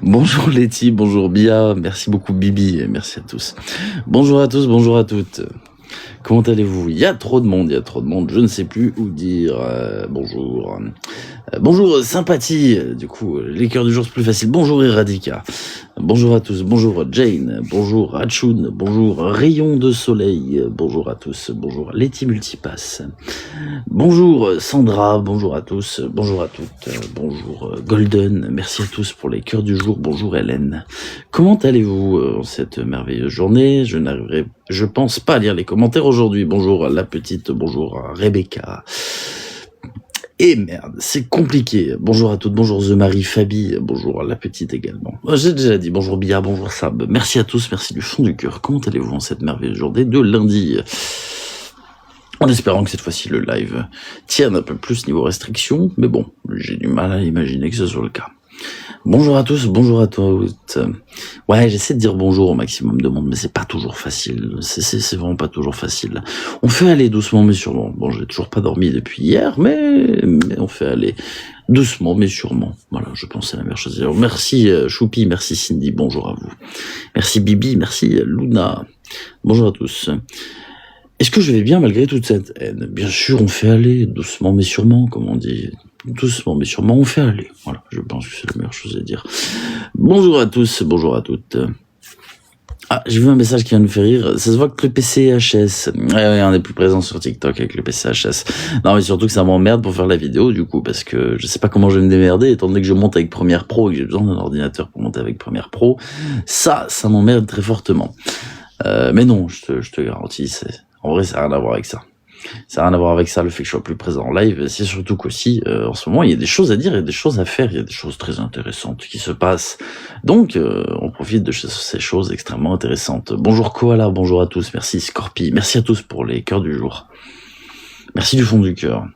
Bonjour Letty, bonjour Bia, merci beaucoup Bibi et merci à tous. Bonjour à tous, bonjour à toutes. Comment allez-vous? Il y a trop de monde, je ne sais plus où dire bonjour. Bonjour Sympathie, du coup, les cœurs du jour c'est plus facile. Bonjour Eradika, bonjour à tous, bonjour Jane, bonjour Hachoun, bonjour Rayon de Soleil, bonjour à tous, bonjour Letty Multipass, bonjour Sandra, bonjour à tous, bonjour à toutes, bonjour Golden, merci à tous pour les cœurs du jour, bonjour Hélène. Comment allez-vous en cette merveilleuse journée? Je n'arriverai, je pense pas à lire les commentaires aujourd'hui. Bonjour à la petite, bonjour à Rebecca. Et merde, c'est compliqué. Bonjour à toutes, bonjour The Marie, Fabi, bonjour à la petite également. J'ai déjà dit bonjour Bia, bonjour Sab. Merci à tous, merci du fond du cœur. Comment allez-vous en cette merveilleuse journée de lundi? En espérant que cette fois-ci le live tienne un peu plus niveau restriction, mais bon, j'ai du mal à imaginer que ce soit le cas. Bonjour à tous, bonjour à toutes. Ouais, j'essaie de dire bonjour au maximum de monde, mais c'est pas toujours facile. C'est vraiment pas toujours facile. On fait aller doucement mais sûrement. Bon, j'ai toujours pas dormi depuis hier, mais on fait aller doucement mais sûrement. Voilà, je pense que c'est la meilleure chose. Alors, merci Choupi, merci Cindy, bonjour à vous. Merci Bibi, merci Luna. Bonjour à tous. Est-ce que je vais bien malgré toute cette haine? Bien sûr, on fait aller doucement mais sûrement, comme on dit. Doucement mais sûrement, on fait aller. Voilà, je pense que c'est la meilleure chose à dire. Bonjour à tous, bonjour à toutes. Ah, j'ai vu un message qui vient de me faire rire. Ça se voit que le PCHS... Ouais, on est plus présent sur TikTok avec le PCHS. Non, mais surtout que ça m'emmerde pour faire la vidéo, du coup, parce que je sais pas comment je vais me démerder, étant donné que je monte avec Premiere Pro et que j'ai besoin d'un ordinateur pour monter avec Premiere Pro. Ça m'emmerde très fortement. Mais non, je te garantis, en vrai, ça n'a rien à voir avec ça. Ça n'a rien à voir avec ça, le fait que je sois plus présent en live. C'est surtout qu'aussi, en ce moment, il y a des choses à dire, il y a des choses à faire, il y a des choses très intéressantes qui se passent. Donc, on profite de ces choses extrêmement intéressantes. Bonjour Koala, bonjour à tous, merci Scorpi, merci à tous pour les cœurs du jour. Merci du fond du cœur.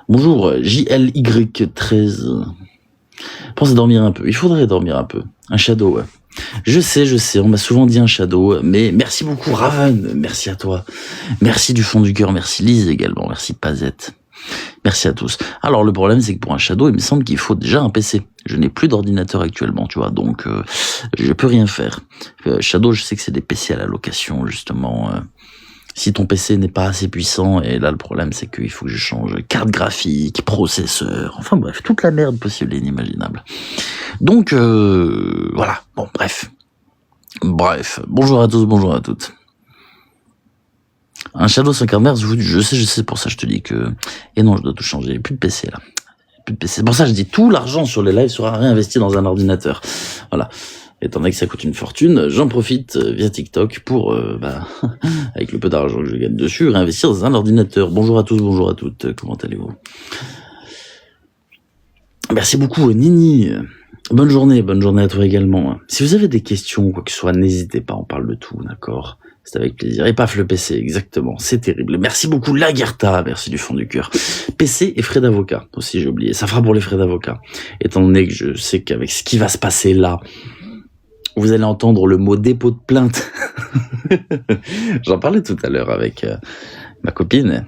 Bonjour JLY13. Pense à dormir un peu, il faudrait dormir un peu. Un shadow, ouais. Je sais, on m'a souvent dit un shadow, mais merci beaucoup Raven, merci à toi. Merci du fond du cœur, merci Lise également, merci Pazette. Merci à tous. Alors le problème c'est que pour un shadow, il me semble qu'il faut déjà un PC. Je n'ai plus d'ordinateur actuellement, tu vois, donc je peux rien faire. Shadow, je sais que c'est des PC à la location, justement. Si ton PC n'est pas assez puissant, et là le problème c'est qu'il faut que je change carte graphique, processeur, enfin bref, toute la merde possible et inimaginable. Donc voilà, bon bref, bonjour à tous, bonjour à toutes. Un Shadow 50 Hz, je sais, pour ça je te dis que... Et non, je dois tout changer, plus de PC là. Plus de PC. C'est pour ça que je dis tout l'argent sur les lives sera réinvesti dans un ordinateur. Voilà. Étant donné que ça coûte une fortune, j'en profite via TikTok pour, avec le peu d'argent que je gagne dessus, réinvestir dans un ordinateur. Bonjour à tous, bonjour à toutes, comment allez-vous? Merci beaucoup Nini. Bonne journée à toi également. Si vous avez des questions ou quoi que ce soit, n'hésitez pas, on parle de tout, d'accord? C'est avec plaisir. Et paf, le PC, exactement. C'est terrible. Merci beaucoup, Lagerta. Merci du fond du cœur. PC et frais d'avocat. Aussi, j'ai oublié. Ça fera pour les frais d'avocat. Étant donné que je sais qu'avec ce qui va se passer là, vous allez entendre le mot dépôt de plainte. J'en parlais tout à l'heure avec ma copine.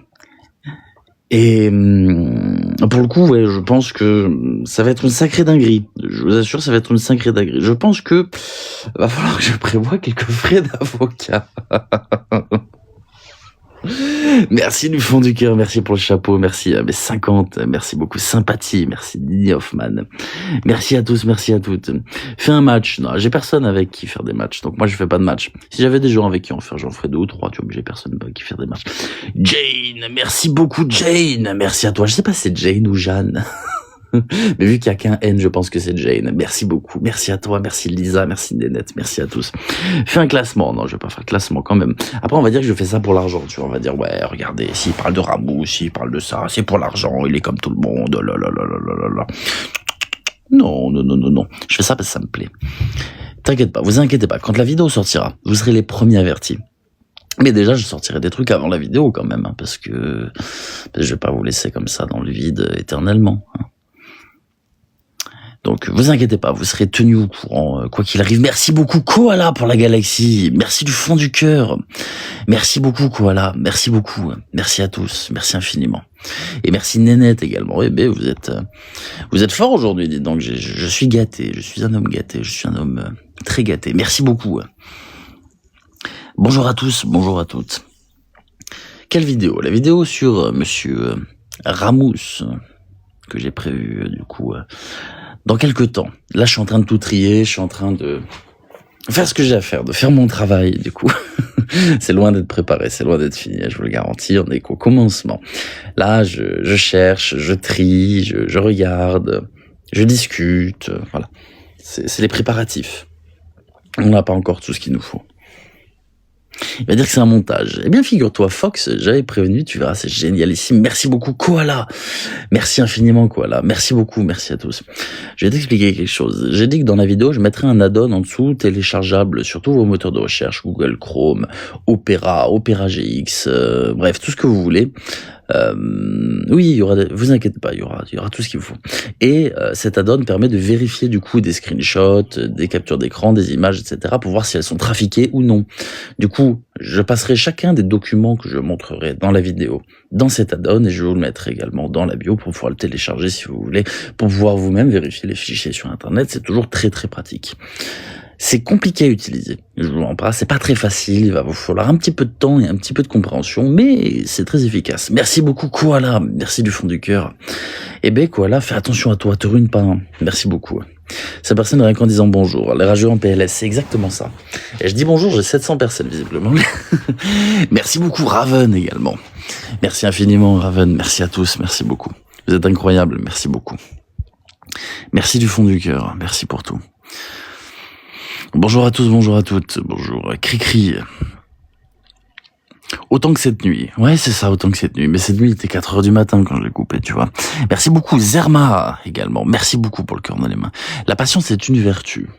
Et pour le coup, ouais, je pense que ça va être une sacrée dinguerie. Je vous assure, ça va être une sacrée dinguerie. Je pense que va falloir que je prévoie quelques frais d'avocat. Merci du fond du cœur, merci pour le chapeau, merci à mes 50, merci beaucoup, Sympathie, merci Didi Hoffman, merci à tous, merci à toutes. Fais un match, non, j'ai personne avec qui faire des matchs, donc moi je fais pas de match. Si j'avais des gens avec qui en faire, j'en ferais 2 ou 3, tu vois, mais j'ai personne avec qui faire des matchs. Jane, merci beaucoup Jane, merci à toi, je sais pas si c'est Jane ou Jeanne. Mais vu qu'il n'y a qu'un N, je pense que c'est Jane. Merci beaucoup. Merci à toi. Merci Lisa. Merci Nénette. Merci à tous. Fais un classement. Non, je vais pas faire le classement quand même. Après, on va dire que je fais ça pour l'argent. Tu vois, on va dire, ouais, regardez, s'il parle de Ramou, s'il parle de ça, c'est pour l'argent. Il est comme tout le monde. Là. Non. Je fais ça parce que ça me plaît. T'inquiète pas. Vous inquiétez pas. Quand la vidéo sortira, vous serez les premiers avertis. Mais déjà, je sortirai des trucs avant la vidéo quand même, hein, parce que je vais pas vous laisser comme ça dans le vide éternellement. Hein. Donc, vous inquiétez pas, vous serez tenu au courant, quoi qu'il arrive. Merci beaucoup, Koala, pour la galaxie. Merci du fond du cœur. Merci beaucoup, Koala. Merci beaucoup. Merci à tous. Merci infiniment. Et merci Nénette également. Eh ben, vous êtes fort aujourd'hui, dites donc. Je suis gâté. Je suis un homme gâté. Je suis un homme très gâté. Merci beaucoup. Bonjour à tous. Bonjour à toutes. Quelle vidéo? La vidéo sur monsieur Ramous, que j'ai prévu, du coup, dans quelques temps. Là, je suis en train de tout trier. Je suis en train de faire ce que j'ai à faire, de faire mon travail, du coup. C'est loin d'être préparé, c'est loin d'être fini, je vous le garantis, on est qu'au commencement. Là, je cherche, je trie, je regarde, je discute, voilà. C'est les préparatifs. On n'a pas encore tout ce qu'il nous faut. Il va dire que c'est un montage. Eh bien, figure-toi, Fox, j'avais prévenu, tu verras, c'est génialissime. Merci beaucoup, Koala. Merci infiniment, Koala. Merci beaucoup, merci à tous. Je vais t'expliquer quelque chose. J'ai dit que dans la vidéo, je mettrai un add-on en dessous, téléchargeable sur tous vos moteurs de recherche, Google Chrome, Opera, Opera GX, bref, tout ce que vous voulez. Oui, il y aura, vous inquiétez pas, il y aura tout ce qu'il vous faut. Et cet add-on permet de vérifier du coup des screenshots, des captures d'écran, des images, etc. pour voir si elles sont trafiquées ou non. Du coup, je passerai chacun des documents que je montrerai dans la vidéo dans cet add-on et je vais vous le mettre également dans la bio pour pouvoir le télécharger si vous voulez, pour pouvoir vous-même vérifier les fichiers sur Internet. C'est toujours très très pratique. C'est compliqué à utiliser, je vous en parle, c'est pas très facile, il va vous falloir un petit peu de temps et un petit peu de compréhension, mais c'est très efficace. Merci beaucoup Koala, merci du fond du cœur. Eh ben Koala, fais attention à toi, te ruine pas, hein. Merci beaucoup. Cette personne rien qu'en disant bonjour, les rageux en PLS, c'est exactement ça. Et je dis bonjour, j'ai 700 personnes visiblement. Merci beaucoup Raven également. Merci infiniment Raven, merci à tous, merci beaucoup. Vous êtes incroyables, merci beaucoup. Merci du fond du cœur, merci pour tout. Bonjour à tous, bonjour à toutes, bonjour Cricri. Autant que cette nuit. Ouais, c'est ça, autant que cette nuit. Mais cette nuit, il était 4 heures du matin quand je l'ai coupé, tu vois. Merci beaucoup Zerma également. Merci beaucoup pour le cœur dans les mains. La patience est une vertu.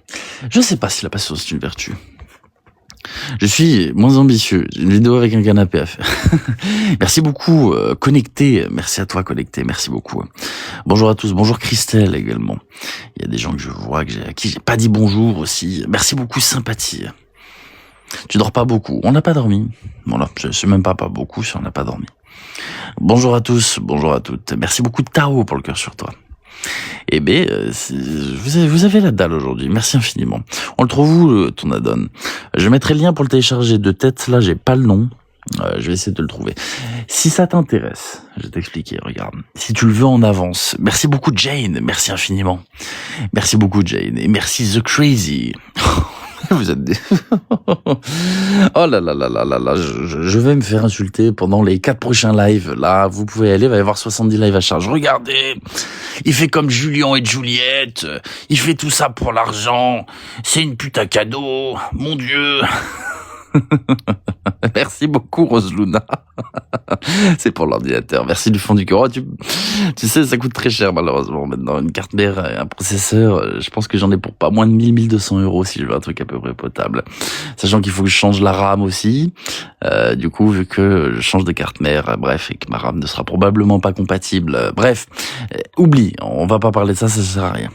Je sais pas si la patience est une vertu. Je suis moins ambitieux. J'ai une vidéo avec un canapé à faire. Merci beaucoup, Connecté. Merci à toi, Connecté. Merci beaucoup. Bonjour à tous. Bonjour Christelle également. Il y a des gens que je vois, à qui j'ai pas dit bonjour aussi. Merci beaucoup, Sympathie. Tu dors pas beaucoup. On n'a pas dormi. Voilà. Je sais même pas beaucoup si on n'a pas dormi. Bonjour à tous. Bonjour à toutes. Merci beaucoup, Tao, pour le cœur sur toi. Eh ben, vous avez la dalle aujourd'hui. Merci infiniment. On le trouve où, ton add-on? Je mettrai le lien pour le télécharger de tête. Là, j'ai pas le nom. Je vais essayer de le trouver. Si ça t'intéresse, je vais t'expliquer, regarde. Si tu le veux en avance. Merci beaucoup, Jane. Merci infiniment. Merci beaucoup, Jane. Et merci, The Crazy. Vous êtes des... Oh là là là là là là, je vais me faire insulter pendant les 4 prochains lives. Là, vous pouvez aller, il va y avoir 70 lives à charge. Regardez, il fait comme Julien et Juliette, il fait tout ça pour l'argent. C'est une pute à cadeau, mon Dieu. Merci beaucoup, Roseluna. C'est pour l'ordinateur. Merci du fond du cœur. Oh, tu sais, ça coûte très cher, malheureusement. Maintenant, une carte mère et un processeur, je pense que j'en ai pour pas moins de 1200 € si je veux un truc à peu près potable. Sachant qu'il faut que je change la RAM aussi. Du coup, vu que je change de carte mère, bref, et que ma RAM ne sera probablement pas compatible. Bref, oublie. On va pas parler de ça, ça sert à rien.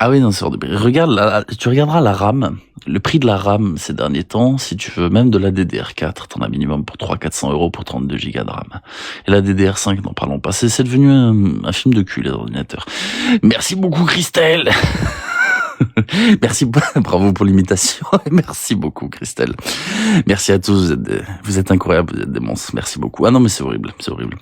Ah oui, non, c'est hors de prix. Regarde, tu regarderas la RAM, le prix de la RAM ces derniers temps, si tu veux même de la DDR4, t'en as minimum pour 300-400 € pour 32 Go de RAM. Et la DDR5, n'en parlons pas, c'est devenu un film de cul, les ordinateurs. Merci beaucoup, Christelle. Merci, bravo pour l'imitation. Merci beaucoup, Christelle. Merci à tous, vous êtes incroyables, vous êtes des monstres. Merci beaucoup. Ah non, mais c'est horrible, c'est horrible.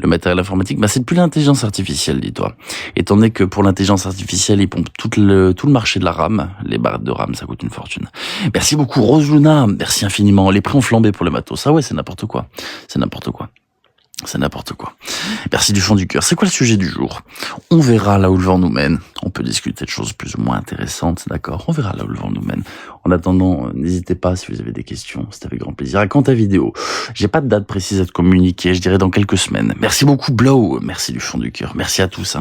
Le matériel informatique, c'est plus l'intelligence artificielle, dis-toi. Étant donné que pour l'intelligence artificielle, ils pompent tout le marché de la RAM. Les barrettes de RAM, ça coûte une fortune. Merci beaucoup, Roseluna. Merci infiniment. Les prix ont flambé pour les matos. Ah ouais, c'est n'importe quoi. C'est n'importe quoi. C'est n'importe quoi. Merci du fond du cœur. C'est quoi le sujet du jour? On verra là où le vent nous mène. On peut discuter de choses plus ou moins intéressantes, d'accord? On verra là où le vent nous mène. En attendant, n'hésitez pas si vous avez des questions. C'est avec grand plaisir. Et quant à vidéo, j'ai pas de date précise à te communiquer. Je dirais dans quelques semaines. Merci beaucoup, Blow. Merci du fond du cœur. Merci à tous.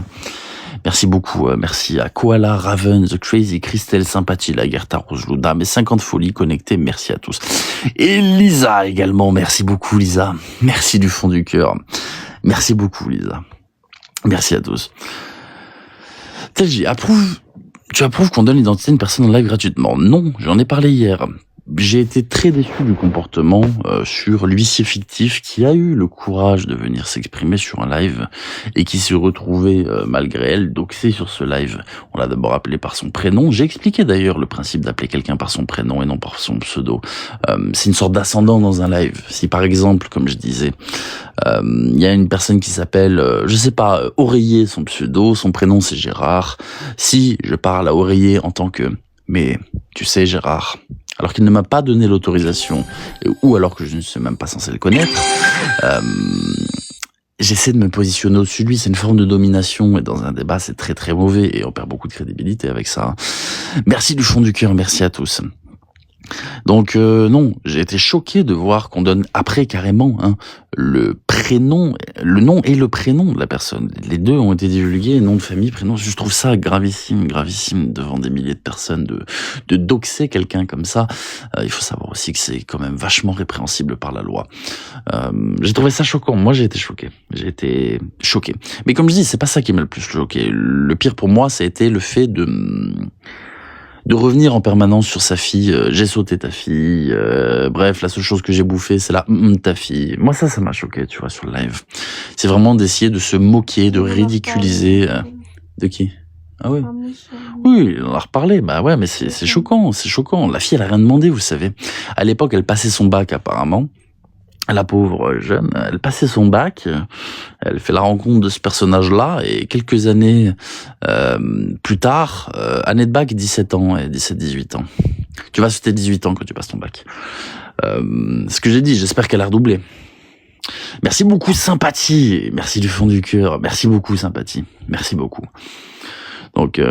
Merci beaucoup, merci à Koala, Raven, The Crazy, Christelle, Sympathie, Lagerta, Roseluna, mes 50 folies connectées, merci à tous. Et Lisa également, merci beaucoup Lisa, merci du fond du cœur, merci beaucoup Lisa, merci à tous. Tu approuves qu'on donne l'identité d'une personne en live gratuitement? Non, j'en ai parlé hier. J'ai été très déçu du comportement sur l'huissier fictif qui a eu le courage de venir s'exprimer sur un live et qui s'est retrouvé, malgré elle, doxé sur ce live. On l'a d'abord appelé par son prénom. J'ai expliqué d'ailleurs le principe d'appeler quelqu'un par son prénom et non par son pseudo. C'est une sorte d'ascendant dans un live. Si par exemple, comme je disais, il y a une personne qui s'appelle, je sais pas, Oreiller, son pseudo, son prénom c'est Gérard. Si je parle à Oreiller en tant que, mais tu sais Gérard, alors qu'il ne m'a pas donné l'autorisation, ou alors que je ne suis même pas censé le connaître, j'essaie de me positionner au-dessus de lui. C'est une forme de domination, et dans un débat, c'est très très mauvais, et on perd beaucoup de crédibilité avec ça. Merci du fond du cœur, merci à tous. Donc non, j'ai été choqué de voir qu'on donne après carrément le prénom, le nom et le prénom de la personne. Les deux ont été divulgués, nom de famille, prénom. Je trouve ça gravissime, gravissime devant des milliers de personnes de doxer quelqu'un comme ça. Il faut savoir aussi que c'est quand même vachement répréhensible par la loi. J'ai trouvé ça choquant. Moi, j'ai été choqué. Mais comme je dis, c'est pas ça qui m'a le plus choqué. Le pire pour moi, ça a été le fait de revenir en permanence sur sa fille, j'ai sauté ta fille, bref, la seule chose que j'ai bouffée, c'est la ta fille. Moi, ça m'a choqué, tu vois, sur le live. C'est vraiment d'essayer de se moquer, de ridiculiser. De qui? Ah oui. Oui, on en a reparlé. Bah ouais, mais c'est choquant, c'est choquant. La fille, elle a rien demandé, vous savez. À l'époque, elle passait son bac, apparemment. La pauvre jeune, elle passait son bac, elle fait la rencontre de ce personnage-là, et quelques années plus tard, année de bac, 17 ans, et 17-18 ans. Tu vas sauter 18 ans quand tu passes ton bac. Ce que j'ai dit, j'espère qu'elle a redoublé. Merci beaucoup, sympathie, merci du fond du cœur, merci beaucoup, sympathie, merci beaucoup. Donc,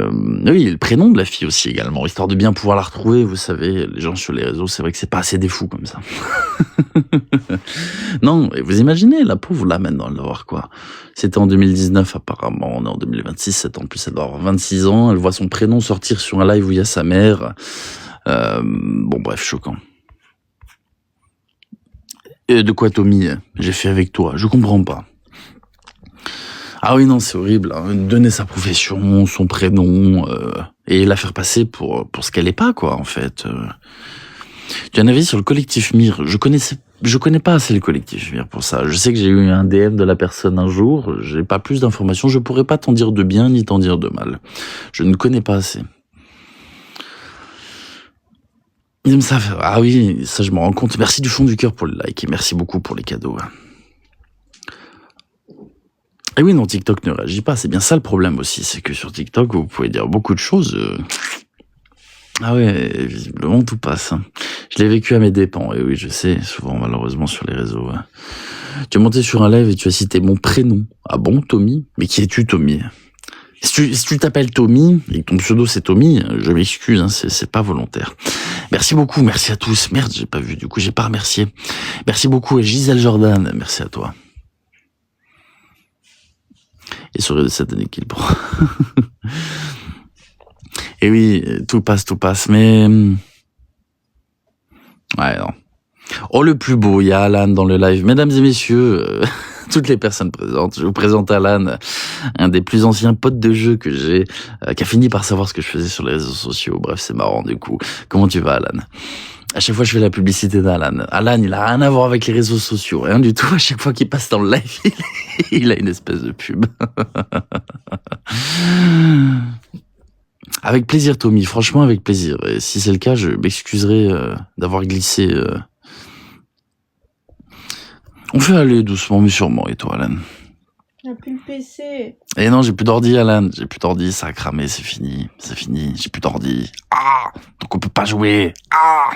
oui, le prénom de la fille aussi également, histoire de bien pouvoir la retrouver, vous savez, les gens sur les réseaux, c'est vrai que c'est pas assez des fous comme ça. Non, et vous imaginez, la pauvre là maintenant, elle doit avoir quoi? C'était en 2019 apparemment, on est en 2026, 7 ans de plus, elle doit avoir 26 ans, elle voit son prénom sortir sur un live où il y a sa mère. Bon bref, choquant. Et de quoi Tommy, j'ai fait avec toi? Je comprends pas. Ah oui, non, c'est horrible. Donner sa profession, son prénom, et la faire passer pour ce qu'elle est pas, quoi, en fait. Tu as un avis sur le collectif Mire? Je connais pas assez le collectif Mire pour ça. Je sais que j'ai eu un DM de la personne un jour. J'ai pas plus d'informations. Je pourrais pas t'en dire de bien ni t'en dire de mal. Je ne connais pas assez. Ça, ah oui, ça je me rends compte. Merci du fond du cœur pour le like et merci beaucoup pour les cadeaux. Et oui, non, TikTok ne réagit pas. C'est bien ça le problème aussi. C'est que sur TikTok, vous pouvez dire beaucoup de choses. Ah ouais, visiblement tout passe. Je l'ai vécu à mes dépens. Et oui, je sais, souvent malheureusement sur les réseaux. Tu es monté sur un live et tu as cité mon prénom. Ah bon, Tommy? Mais qui es-tu, Tommy? Si tu t'appelles Tommy et que ton pseudo c'est Tommy, je m'excuse, c'est pas volontaire. Merci beaucoup, merci à tous. Merde, j'ai pas vu, du coup j'ai pas remercié. Merci beaucoup à Gisèle Jordan, merci à toi. Et sur de cette année qu'il prend. Et oui, tout passe, mais... Ouais, non. Oh, le plus beau, il y a Alan dans le live. Mesdames et messieurs, toutes les personnes présentes, je vous présente Alan, un des plus anciens potes de jeu que j'ai, qui a fini par savoir ce que je faisais sur les réseaux sociaux. Bref, c'est marrant du coup. Comment tu vas, Alan? À chaque fois, je fais la publicité d'Alan. Alan, il a rien à voir avec les réseaux sociaux, rien du tout. À chaque fois qu'il passe dans le live, il a une espèce de pub. Avec plaisir, Tommy. Franchement, avec plaisir. Et si c'est le cas, je m'excuserai d'avoir glissé. On fait aller doucement, mais sûrement. Et toi, Alan? Il n'y a plus le PC. Et non, j'ai plus d'ordi, Alan. J'ai plus d'ordi, ça a cramé, c'est fini. C'est fini, j'ai plus d'ordi. Ah! Donc on peut pas jouer. Ah!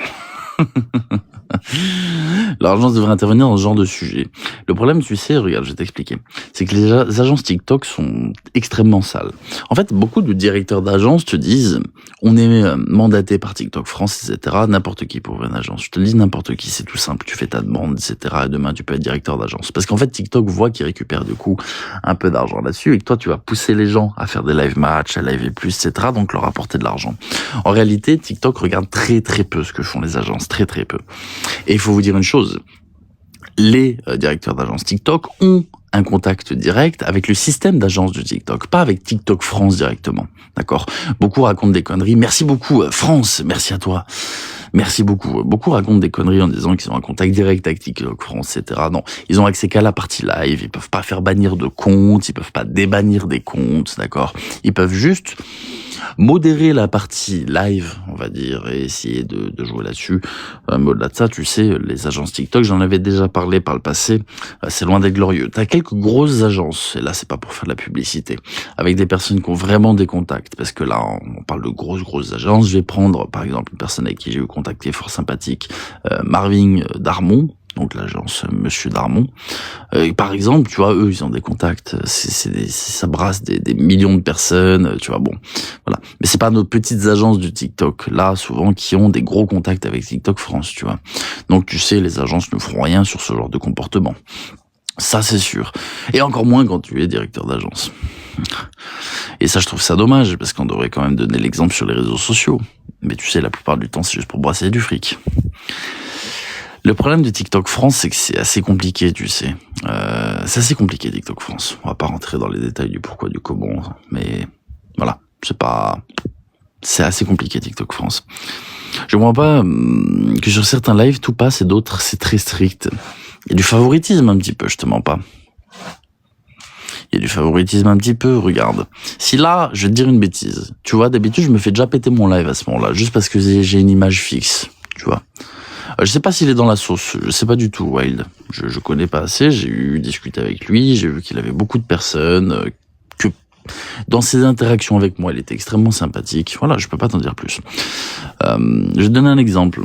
L'agence devrait intervenir dans ce genre de sujet. Le problème, tu sais, regarde, je vais t'expliquer. C'est que les agences TikTok sont extrêmement sales. En fait, beaucoup de directeurs d'agences te disent, on est mandaté par TikTok France, etc. N'importe qui pour ouvrir une agence. Je te le dis, n'importe qui, c'est tout simple. Tu fais ta demande, etc. Et demain, tu peux être directeur d'agence. Parce qu'en fait, TikTok voit qu'ils récupèrent du coup un peu d'argent là-dessus et que toi, tu vas pousser les gens à faire des live match, à live et plus, etc. Donc leur apporter de l'argent. En réalité, TikTok regarde très très peu ce que font les agences. Très très peu. Et il faut vous dire une chose, les directeurs d'agence TikTok ont un contact direct avec le système d'agence de TikTok, pas avec TikTok France directement, d'accord? Beaucoup racontent des conneries. Merci beaucoup, France, merci à toi. Merci beaucoup. Beaucoup racontent des conneries en disant qu'ils ont un contact direct avec TikTok France, etc. Non, ils ont accès qu'à la partie live, ils peuvent pas faire bannir de comptes, ils peuvent pas débannir des comptes, d'accord? Ils peuvent juste modérer la partie live, on va dire, et essayer de jouer là-dessus. Mais au-delà de ça, tu sais, les agences TikTok, j'en avais déjà parlé par le passé, c'est loin d'être glorieux. T'as quelques grosses agences, et là, c'est pas pour faire de la publicité, avec des personnes qui ont vraiment des contacts, parce que là, on parle de grosses agences. Je vais prendre, par exemple, une personne avec qui j'ai eu contact qui est fort sympathique, Marvin Darmon, donc l'agence Monsieur Darmon. Par exemple, tu vois, eux, ils ont des contacts, ça brasse des millions de personnes, tu vois, bon, voilà. Mais c'est pas nos petites agences du TikTok, là, souvent, qui ont des gros contacts avec TikTok France, tu vois. Donc, tu sais, les agences ne feront rien sur ce genre de comportement. Ça, c'est sûr. Et encore moins quand tu es directeur d'agence. Et ça, je trouve ça dommage, parce qu'on devrait quand même donner l'exemple sur les réseaux sociaux. Mais tu sais, la plupart du temps, c'est juste pour brasser du fric. Le problème de TikTok France, c'est que c'est assez compliqué, tu sais. C'est assez compliqué, TikTok France. On va pas rentrer dans les détails du pourquoi, du comment, mais voilà, c'est assez compliqué, TikTok France. Je vois pas que sur certains lives, tout passe et d'autres, c'est très strict. Il y a du favoritisme un petit peu, je te mens pas. Il y a du favoritisme un petit peu, regarde. Si là, je vais te dire une bêtise. Tu vois, d'habitude, je me fais déjà péter mon live à ce moment-là, juste parce que j'ai une image fixe, tu vois. Je sais pas s'il est dans la sauce, je sais pas du tout, Wild. Je connais pas assez, j'ai eu discuté avec lui, j'ai vu qu'il avait beaucoup de personnes, que dans ses interactions avec moi, il était extrêmement sympathique. Voilà, je peux pas t'en dire plus. Je vais te donner un exemple.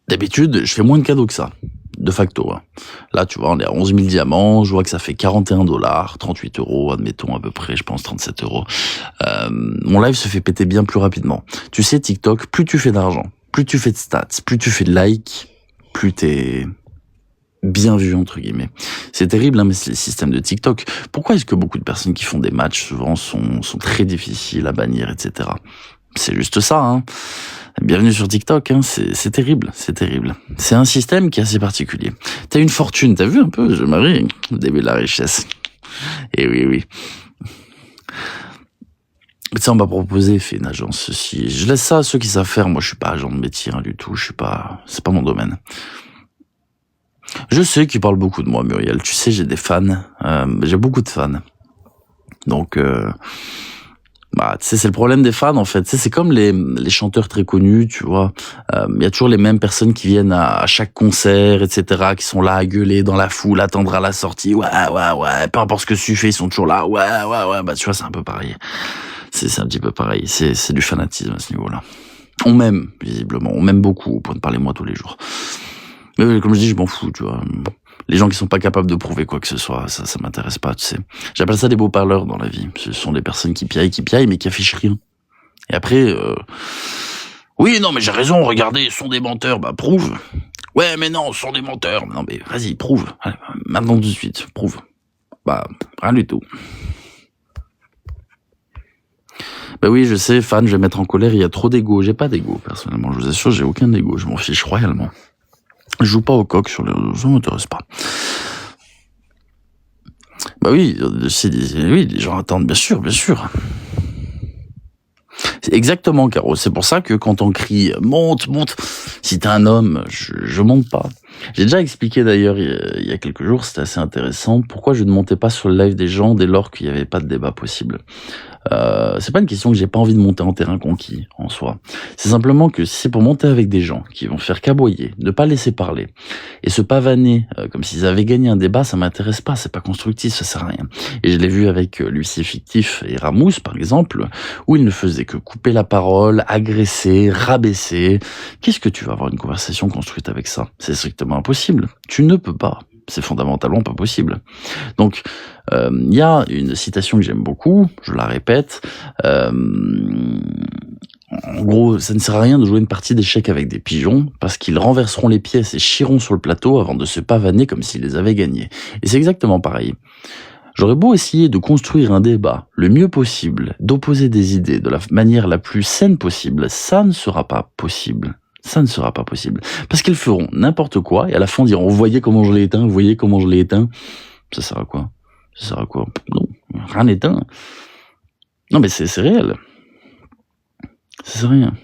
D'habitude, je fais moins de cadeaux que ça, de facto. Hein. Là, tu vois, on est à 11 000 diamants, je vois que ça fait 41 $, 38 €, admettons à peu près, je pense 37 €. Mon live se fait péter bien plus rapidement. Tu sais, TikTok, plus tu fais d'argent, plus tu fais de stats, plus tu fais de likes, plus t'es bien vu, entre guillemets. C'est terrible, hein, mais c'est le système de TikTok. Pourquoi est-ce que beaucoup de personnes qui font des matchs, souvent, sont très difficiles à bannir, etc. C'est juste ça, hein. Bienvenue sur TikTok, hein. C'est terrible, c'est terrible. C'est un système qui est assez particulier. T'as une fortune, t'as vu un peu, je marie, le début de la richesse. Et oui. Tu sais, on m'a proposé, fais une agence, ceci. Je laisse ça à ceux qui savent faire. Moi, je suis pas agent de métier, hein, du tout. C'est pas mon domaine. Je sais qu'ils parlent beaucoup de moi, Muriel. Tu sais, j'ai des fans. J'ai beaucoup de fans. Donc, tu sais, c'est le problème des fans, en fait. Tu sais, c'est comme les chanteurs très connus, tu vois. Il y a toujours les mêmes personnes qui viennent à chaque concert, etc., qui sont là à gueuler dans la foule, attendre à la sortie. Ouais. Peu importe ce que tu fais, ils sont toujours là. Ouais. Bah, tu vois, c'est un peu pareil. C'est un petit peu pareil, c'est du fanatisme à ce niveau-là. On m'aime, visiblement, on m'aime beaucoup, au point de parler moi tous les jours. Mais comme je dis, je m'en fous, tu vois. Les gens qui sont pas capables de prouver quoi que ce soit, ça m'intéresse pas, tu sais. J'appelle ça des beaux parleurs dans la vie. Ce sont des personnes qui piaillent, mais qui affichent rien. Et après, oui, non, mais j'ai raison, regardez, ils sont des menteurs, bah prouve. Ouais, mais non, ils sont des menteurs. Non, mais vas-y, prouve. Allez, maintenant tout de suite, prouve. Bah, rien du tout. Bah oui, je sais, fan, je vais mettre en colère, il y a trop d'ego. J'ai pas d'ego, personnellement, je vous assure, j'ai aucun ego, je m'en fiche royalement. Je joue pas au coq sur les réseaux, ça m'intéresse pas. Bah oui, les gens attendent, bien sûr. C'est exactement, Caro, c'est pour ça que quand on crie « monte », si t'es un homme, je monte pas. J'ai déjà expliqué d'ailleurs il y a quelques jours, c'était assez intéressant, pourquoi je ne montais pas sur le live des gens dès lors qu'il n'y avait pas de débat possible. C'est pas une question que j'ai pas envie de monter en terrain conquis, en soi. C'est simplement que si c'est pour monter avec des gens qui vont faire qu'aboyer, ne pas laisser parler, et se pavaner comme s'ils avaient gagné un débat, ça m'intéresse pas, c'est pas constructif, ça sert à rien. Et je l'ai vu avec l'huissier fictif et Ramous, par exemple, où il ne faisait que couper la parole, agresser, rabaisser. Qu'est-ce que tu vas avoir une conversation construite avec ça? C'est strictement impossible. Tu ne peux pas. C'est fondamentalement pas possible. Donc, il y a une citation que j'aime beaucoup, je la répète. En gros, ça ne sert à rien de jouer une partie d'échecs avec des pigeons, parce qu'ils renverseront les pièces et chieront sur le plateau avant de se pavaner comme s'ils les avaient gagnés. Et c'est exactement pareil. J'aurais beau essayer de construire un débat le mieux possible, d'opposer des idées de la manière la plus saine possible, ça ne sera pas possible. Ça ne sera pas possible. Parce qu'ils feront n'importe quoi, et à la fin diront, vous voyez comment je l'ai éteint, Ça sert à quoi? Ça sert à quoi? Non, rien n'éteint. Non, mais c'est réel. Ça sert à rien.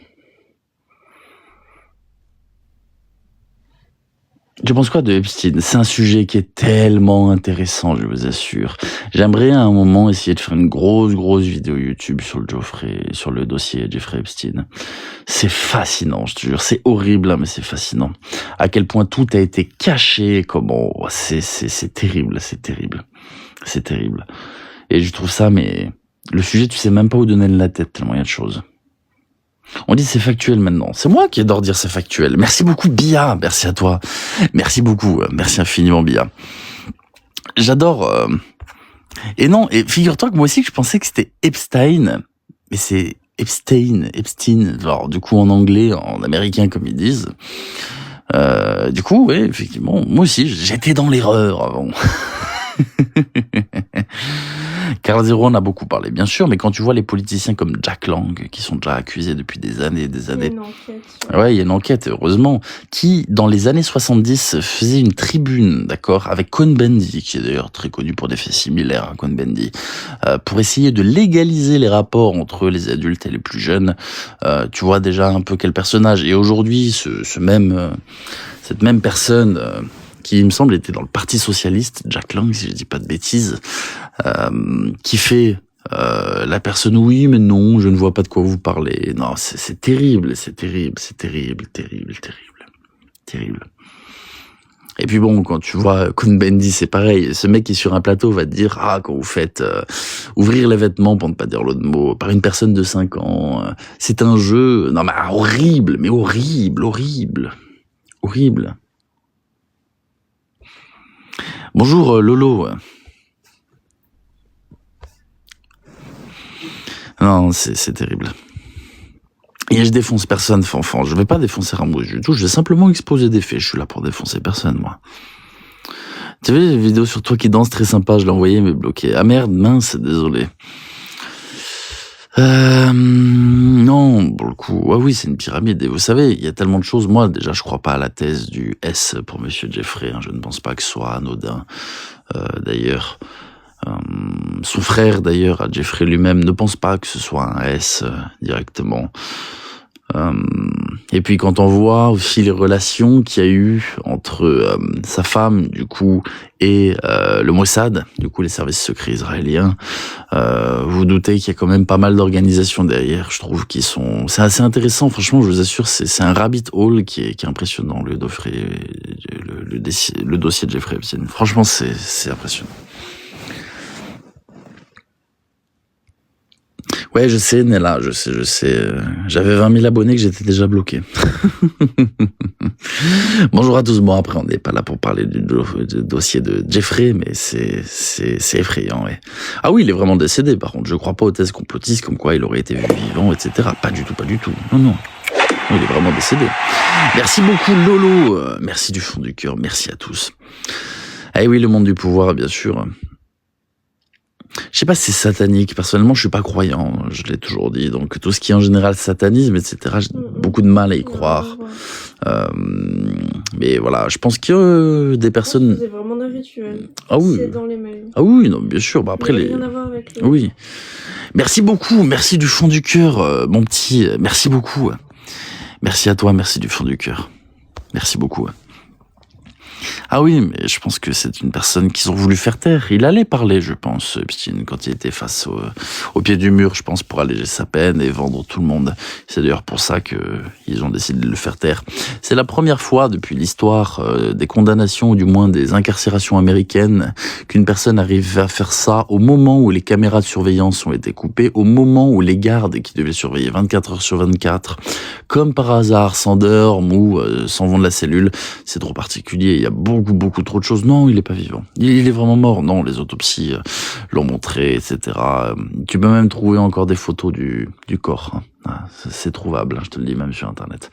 Tu penses quoi de Epstein? C'est un sujet qui est tellement intéressant, je vous assure. J'aimerais à un moment essayer de faire une grosse vidéo YouTube sur le dossier Jeffrey Epstein. C'est fascinant, je te jure. C'est horrible, hein, mais c'est fascinant. À quel point tout a été caché, comment, c'est terrible, c'est terrible. C'est terrible. Et je trouve ça, mais le sujet, tu sais même pas où donner de la tête, tellement il y a de choses. On dit c'est factuel maintenant. C'est moi qui adore dire c'est factuel. Merci beaucoup Bia, merci à toi. Merci beaucoup, merci infiniment Bia. J'adore. Et non, et figure-toi que moi aussi que je pensais que c'était Epstein, mais c'est Epstein. Alors du coup en anglais, en américain comme ils disent. Du coup, ouais, effectivement, moi aussi j'étais dans l'erreur avant. Carl Zero en a beaucoup parlé, bien sûr, mais quand tu vois les politiciens comme Jack Lang, qui sont déjà accusés depuis des années et des années. Il y a une enquête. Ouais, il y a une enquête, heureusement, qui, dans les années 70, faisait une tribune, d'accord, avec Cohn-Bendit, qui est d'ailleurs très connu pour des faits similaires à Cohn-Bendit, pour essayer de légaliser les rapports entre les adultes et les plus jeunes. Tu vois déjà un peu quel personnage. Et aujourd'hui, cette même personne, qui, il me semble, était dans le Parti Socialiste, Jack Lang, si je dis pas de bêtises, qui fait la personne, oui, mais non, je ne vois pas de quoi vous parlez. Non, c'est terrible, c'est terrible. Et puis bon, quand tu vois Cohn-Bendit, c'est pareil. Ce mec qui est sur un plateau va te dire, quand vous faites ouvrir les vêtements, pour ne pas dire l'autre mot, par une personne de 5 ans, c'est un jeu. Non, mais horrible, mais horrible. Bonjour Lolo. Non, c'est terrible. Et je défonce personne, Fanfan. Je vais pas défoncer Ramos du tout. Je vais simplement exposer des faits. Je suis là pour défoncer personne, moi. Tu as vu les vidéos sur toi qui danse très sympa? Je l'ai envoyé, mais bloqué. Ah merde, mince, désolé. Non, pour le coup, oui, c'est une pyramide. Et vous savez, il y a tellement de choses. Moi, déjà, je crois pas à la thèse du S pour Monsieur Jeffrey. Je ne pense pas que ce soit anodin. D'ailleurs, son frère, d'ailleurs, à Jeffrey lui-même, ne pense pas que ce soit un S directement. Et puis quand on voit aussi les relations qu'il y a eu entre sa femme, du coup, et le Mossad, du coup les services secrets israéliens, vous doutez qu'il y a quand même pas mal d'organisations derrière. Je trouve qu'ils sont, c'est assez intéressant. Franchement, je vous assure, c'est un rabbit hole qui est impressionnant. Le dossier de Jeffrey Epstein. Franchement, c'est impressionnant. Ouais, je sais, Nella, je sais. J'avais 20 000 abonnés que j'étais déjà bloqué. Bonjour à tous. Bon, après, on n'est pas là pour parler du dossier de Jeffrey, mais c'est effrayant, ouais. Ah oui, il est vraiment décédé, par contre. Je crois pas aux thèses complotistes comme quoi il aurait été vivant, etc. Pas du tout. Non. Il est vraiment décédé. Merci beaucoup, Lolo. Merci du fond du cœur. Merci à tous. Ah oui, le monde du pouvoir, bien sûr. Je sais pas si c'est satanique. Personnellement, je suis pas croyant. Je l'ai toujours dit. Donc, tout ce qui est en général satanisme, etc., j'ai beaucoup de mal à y croire. Mais voilà, je pense qu'il y a des personnes... C'est vraiment des rituels. Ah oui. C'est dans les mails. Ah oui, non, bien sûr. Bah après, rien à voir avec le... Oui. Merci beaucoup. Merci du fond du cœur, mon petit. Merci beaucoup. Merci à toi. Merci du fond du cœur. Merci beaucoup. Ah oui, mais je pense que c'est une personne qu'ils ont voulu faire taire. Il allait parler, je pense, Epstein, quand il était face au pied du mur, je pense, pour alléger sa peine et vendre tout le monde. C'est d'ailleurs pour ça qu'ils ont décidé de le faire taire. C'est la première fois depuis l'histoire des condamnations, ou du moins des incarcérations américaines, qu'une personne arrive à faire ça au moment où les caméras de surveillance ont été coupées, au moment où les gardes qui devaient surveiller 24 heures sur 24, comme par hasard, s'endorment ou s'en vont de la cellule. C'est trop particulier. Il y a beaucoup trop de choses. Non, il est pas vivant. Il est vraiment mort. Non, les autopsies l'ont montré, etc. Tu peux même trouver encore des photos du corps. C'est trouvable, je te le dis même sur Internet.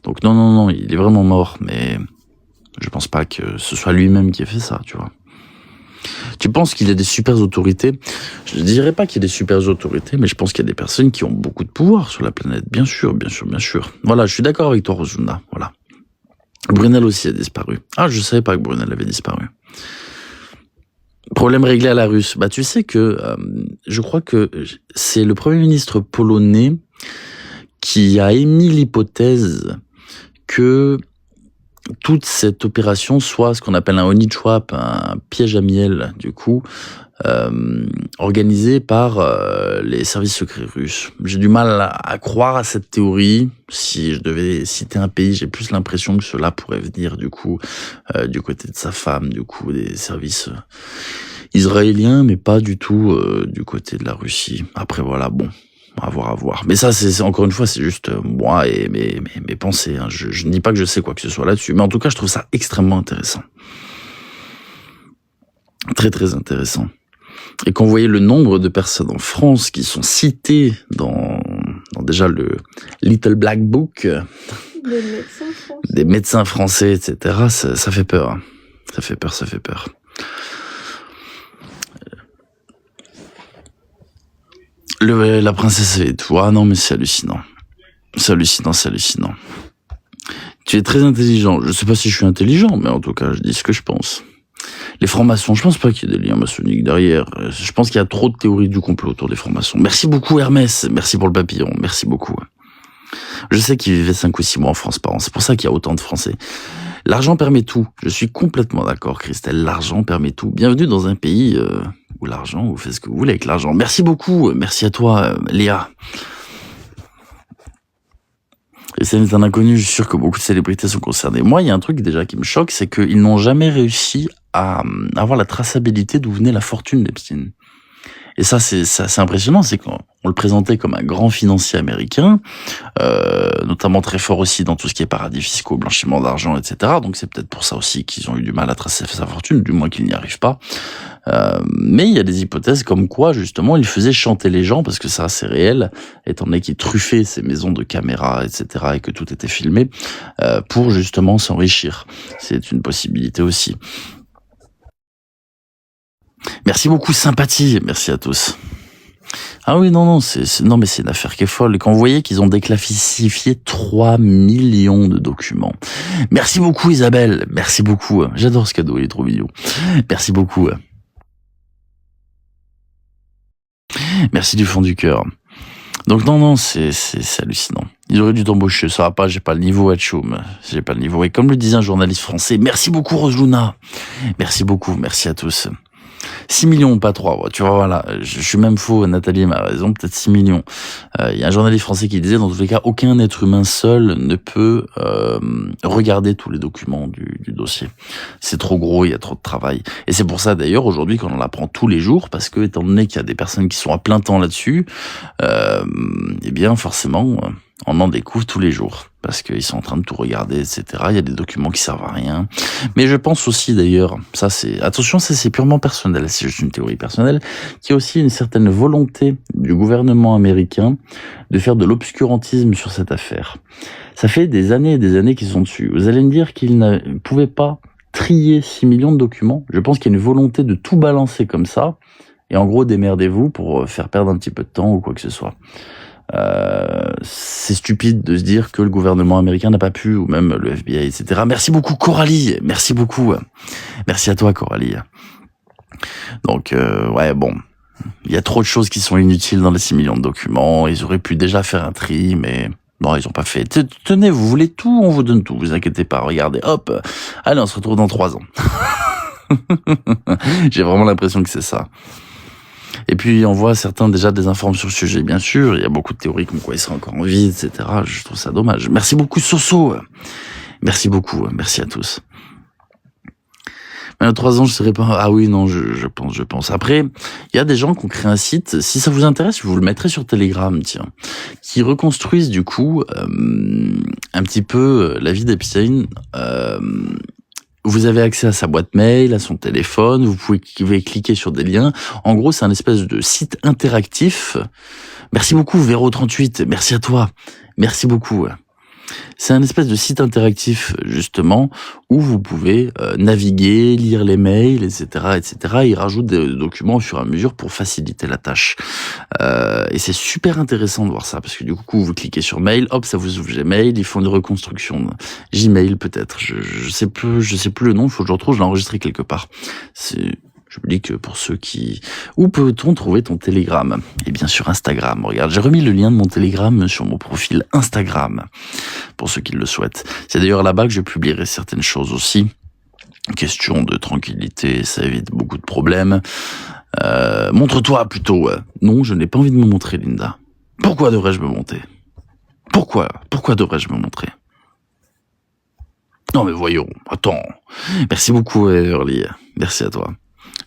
Donc non, il est vraiment mort, mais je pense pas que ce soit lui-même qui ait fait ça, tu vois. Tu penses qu'il y a des super autorités? Je ne dirais pas qu'il y a des super autorités, mais je pense qu'il y a des personnes qui ont beaucoup de pouvoir sur la planète. Bien sûr. Voilà, je suis d'accord avec toi, Rosunda. Voilà. Brunel aussi a disparu. Ah, je savais pas que Brunel avait disparu. Problème réglé à la russe. Bah, tu sais que je crois que c'est le Premier ministre polonais qui a émis l'hypothèse que toute cette opération soit ce qu'on appelle un honey trap, un piège à miel, du coup, organisé par les services secrets russes. J'ai du mal à croire à cette théorie. Si je devais citer un pays, j'ai plus l'impression que cela pourrait venir du coup du côté de sa femme, du coup des services israéliens, mais pas du tout du côté de la Russie. Après voilà, bon. À voir. Mais ça, c'est encore une fois, c'est juste moi et mes pensées. Hein. Je ne dis pas que je sais quoi que ce soit là-dessus, mais en tout cas, je trouve ça extrêmement intéressant. Très, très intéressant. Et quand vous voyez le nombre de personnes en France qui sont citées dans déjà le Little Black Book Des médecins français, etc., ça fait peur. Hein. Ça fait peur. La princesse et tout. Ah non, mais c'est hallucinant. C'est hallucinant. Tu es très intelligent. Je sais pas si je suis intelligent, mais en tout cas, je dis ce que je pense. Les francs-maçons, je pense pas qu'il y ait des liens maçonniques derrière. Je pense qu'il y a trop de théories du complot autour des francs-maçons. Merci beaucoup Hermès, merci pour le papillon, merci beaucoup. Je sais qu'ils vivaient 5 ou 6 mois en France par an, c'est pour ça qu'il y a autant de Français. L'argent permet tout, je suis complètement d'accord Christelle, l'argent permet tout. Bienvenue dans un pays où l'argent, vous faites ce que vous voulez avec l'argent. Merci beaucoup, merci à toi Léa. Et c'est un inconnu, je suis sûr que beaucoup de célébrités sont concernées. Moi, il y a un truc déjà qui me choque, c'est qu'ils n'ont jamais réussi à avoir la traçabilité d'où venait la fortune d'Epstein. Et ça, c'est impressionnant, c'est qu'on le présentait comme un grand financier américain, notamment très fort aussi dans tout ce qui est paradis fiscaux, blanchiment d'argent, etc. Donc c'est peut-être pour ça aussi qu'ils ont eu du mal à tracer sa fortune, du moins qu'ils n'y arrivent pas. Mais il y a des hypothèses comme quoi, justement, il faisait chanter les gens, parce que ça, c'est réel, étant donné qu'il truffait ses maisons de caméras, etc., et que tout était filmé, pour justement s'enrichir. C'est une possibilité aussi. Merci beaucoup, sympathie. Merci à tous. Ah oui, non, mais c'est une affaire qui est folle. Et quand vous voyez qu'ils ont déclassifié 3 millions de documents. Merci beaucoup, Isabelle. Merci beaucoup. J'adore ce cadeau, il est trop mignon. Merci beaucoup. Merci du fond du cœur. Donc non, c'est hallucinant. Ils auraient dû t'embaucher, ça va pas, j'ai pas le niveau à Tchoum. J'ai pas le niveau. Et comme le disait un journaliste français, merci beaucoup, Roseluna. Merci beaucoup, merci à tous. 6 millions, pas 3. Tu vois, voilà. Je suis même faux, Nathalie m'a raison, peut-être 6 millions. Il y a un journaliste français qui disait, dans tous les cas, aucun être humain seul ne peut regarder tous les documents du dossier. C'est trop gros, il y a trop de travail. Et c'est pour ça, d'ailleurs, aujourd'hui, qu'on en apprend tous les jours, parce que, étant donné qu'il y a des personnes qui sont à plein temps là-dessus, eh bien, forcément, on en découvre tous les jours. Parce qu'ils sont en train de tout regarder, etc. Il y a des documents qui servent à rien. Mais je pense aussi, d'ailleurs, attention, c'est purement personnel, c'est juste une théorie personnelle, qu'il y a aussi une certaine volonté du gouvernement américain de faire de l'obscurantisme sur cette affaire. Ça fait des années et des années qu'ils sont dessus. Vous allez me dire qu'ils ne pouvaient pas trier 6 millions de documents. Je pense qu'il y a une volonté de tout balancer comme ça. Et en gros, démerdez-vous pour faire perdre un petit peu de temps ou quoi que ce soit. C'est stupide de se dire que le gouvernement américain n'a pas pu, ou même le FBI, etc. Merci beaucoup Coralie, merci beaucoup. Merci à toi Coralie. Donc, ouais, bon, il y a trop de choses qui sont inutiles dans les 6 millions de documents, ils auraient pu déjà faire un tri, mais non, ils ont pas fait. Tenez, vous voulez tout, on vous donne tout, vous inquiétez pas, regardez, hop, allez, on se retrouve dans 3 ans. J'ai vraiment l'impression que c'est ça. Et puis on voit certains déjà désinforment sur le sujet, bien sûr. Il y a beaucoup de théories comme quoi il sera encore en vie, etc. Je trouve ça dommage. Merci beaucoup Soso. Merci beaucoup. Merci à tous. Mais dans 3 ans, je serai pas... Ah oui, non, je pense. Après, il y a des gens qui ont créé un site. Si ça vous intéresse, je vous le mettrai sur Telegram, tiens. Qui reconstruisent du coup un petit peu la vie d'Epstein. Vous avez accès à sa boîte mail, à son téléphone, vous pouvez cliquer sur des liens. En gros, c'est un espèce de site interactif. Merci beaucoup, Véro38, merci à toi. Merci beaucoup. C'est un espèce de site interactif, justement, où vous pouvez naviguer, lire les mails, etc., etc. Ils rajoutent des documents au fur et à mesure pour faciliter la tâche. Et c'est super intéressant de voir ça, parce que du coup, vous cliquez sur mail, hop, ça vous ouvre Gmail, ils font une reconstruction. Gmail, peut-être. Je sais plus le nom, il faut que je le retrouve, je l'ai enregistré quelque part. C'est Je me dis que pour ceux qui... Où peut-on trouver ton Telegram? Eh bien sur Instagram. Regarde, j'ai remis le lien de mon Telegram sur mon profil Instagram, pour ceux qui le souhaitent. C'est d'ailleurs là-bas que je publierai certaines choses aussi. Question de tranquillité, ça évite beaucoup de problèmes. Montre-toi plutôt. Non, je n'ai pas envie de me montrer, Linda. Pourquoi devrais-je me monter? Pourquoi devrais-je me montrer? Non mais voyons, attends. Merci beaucoup, Early. Merci à toi.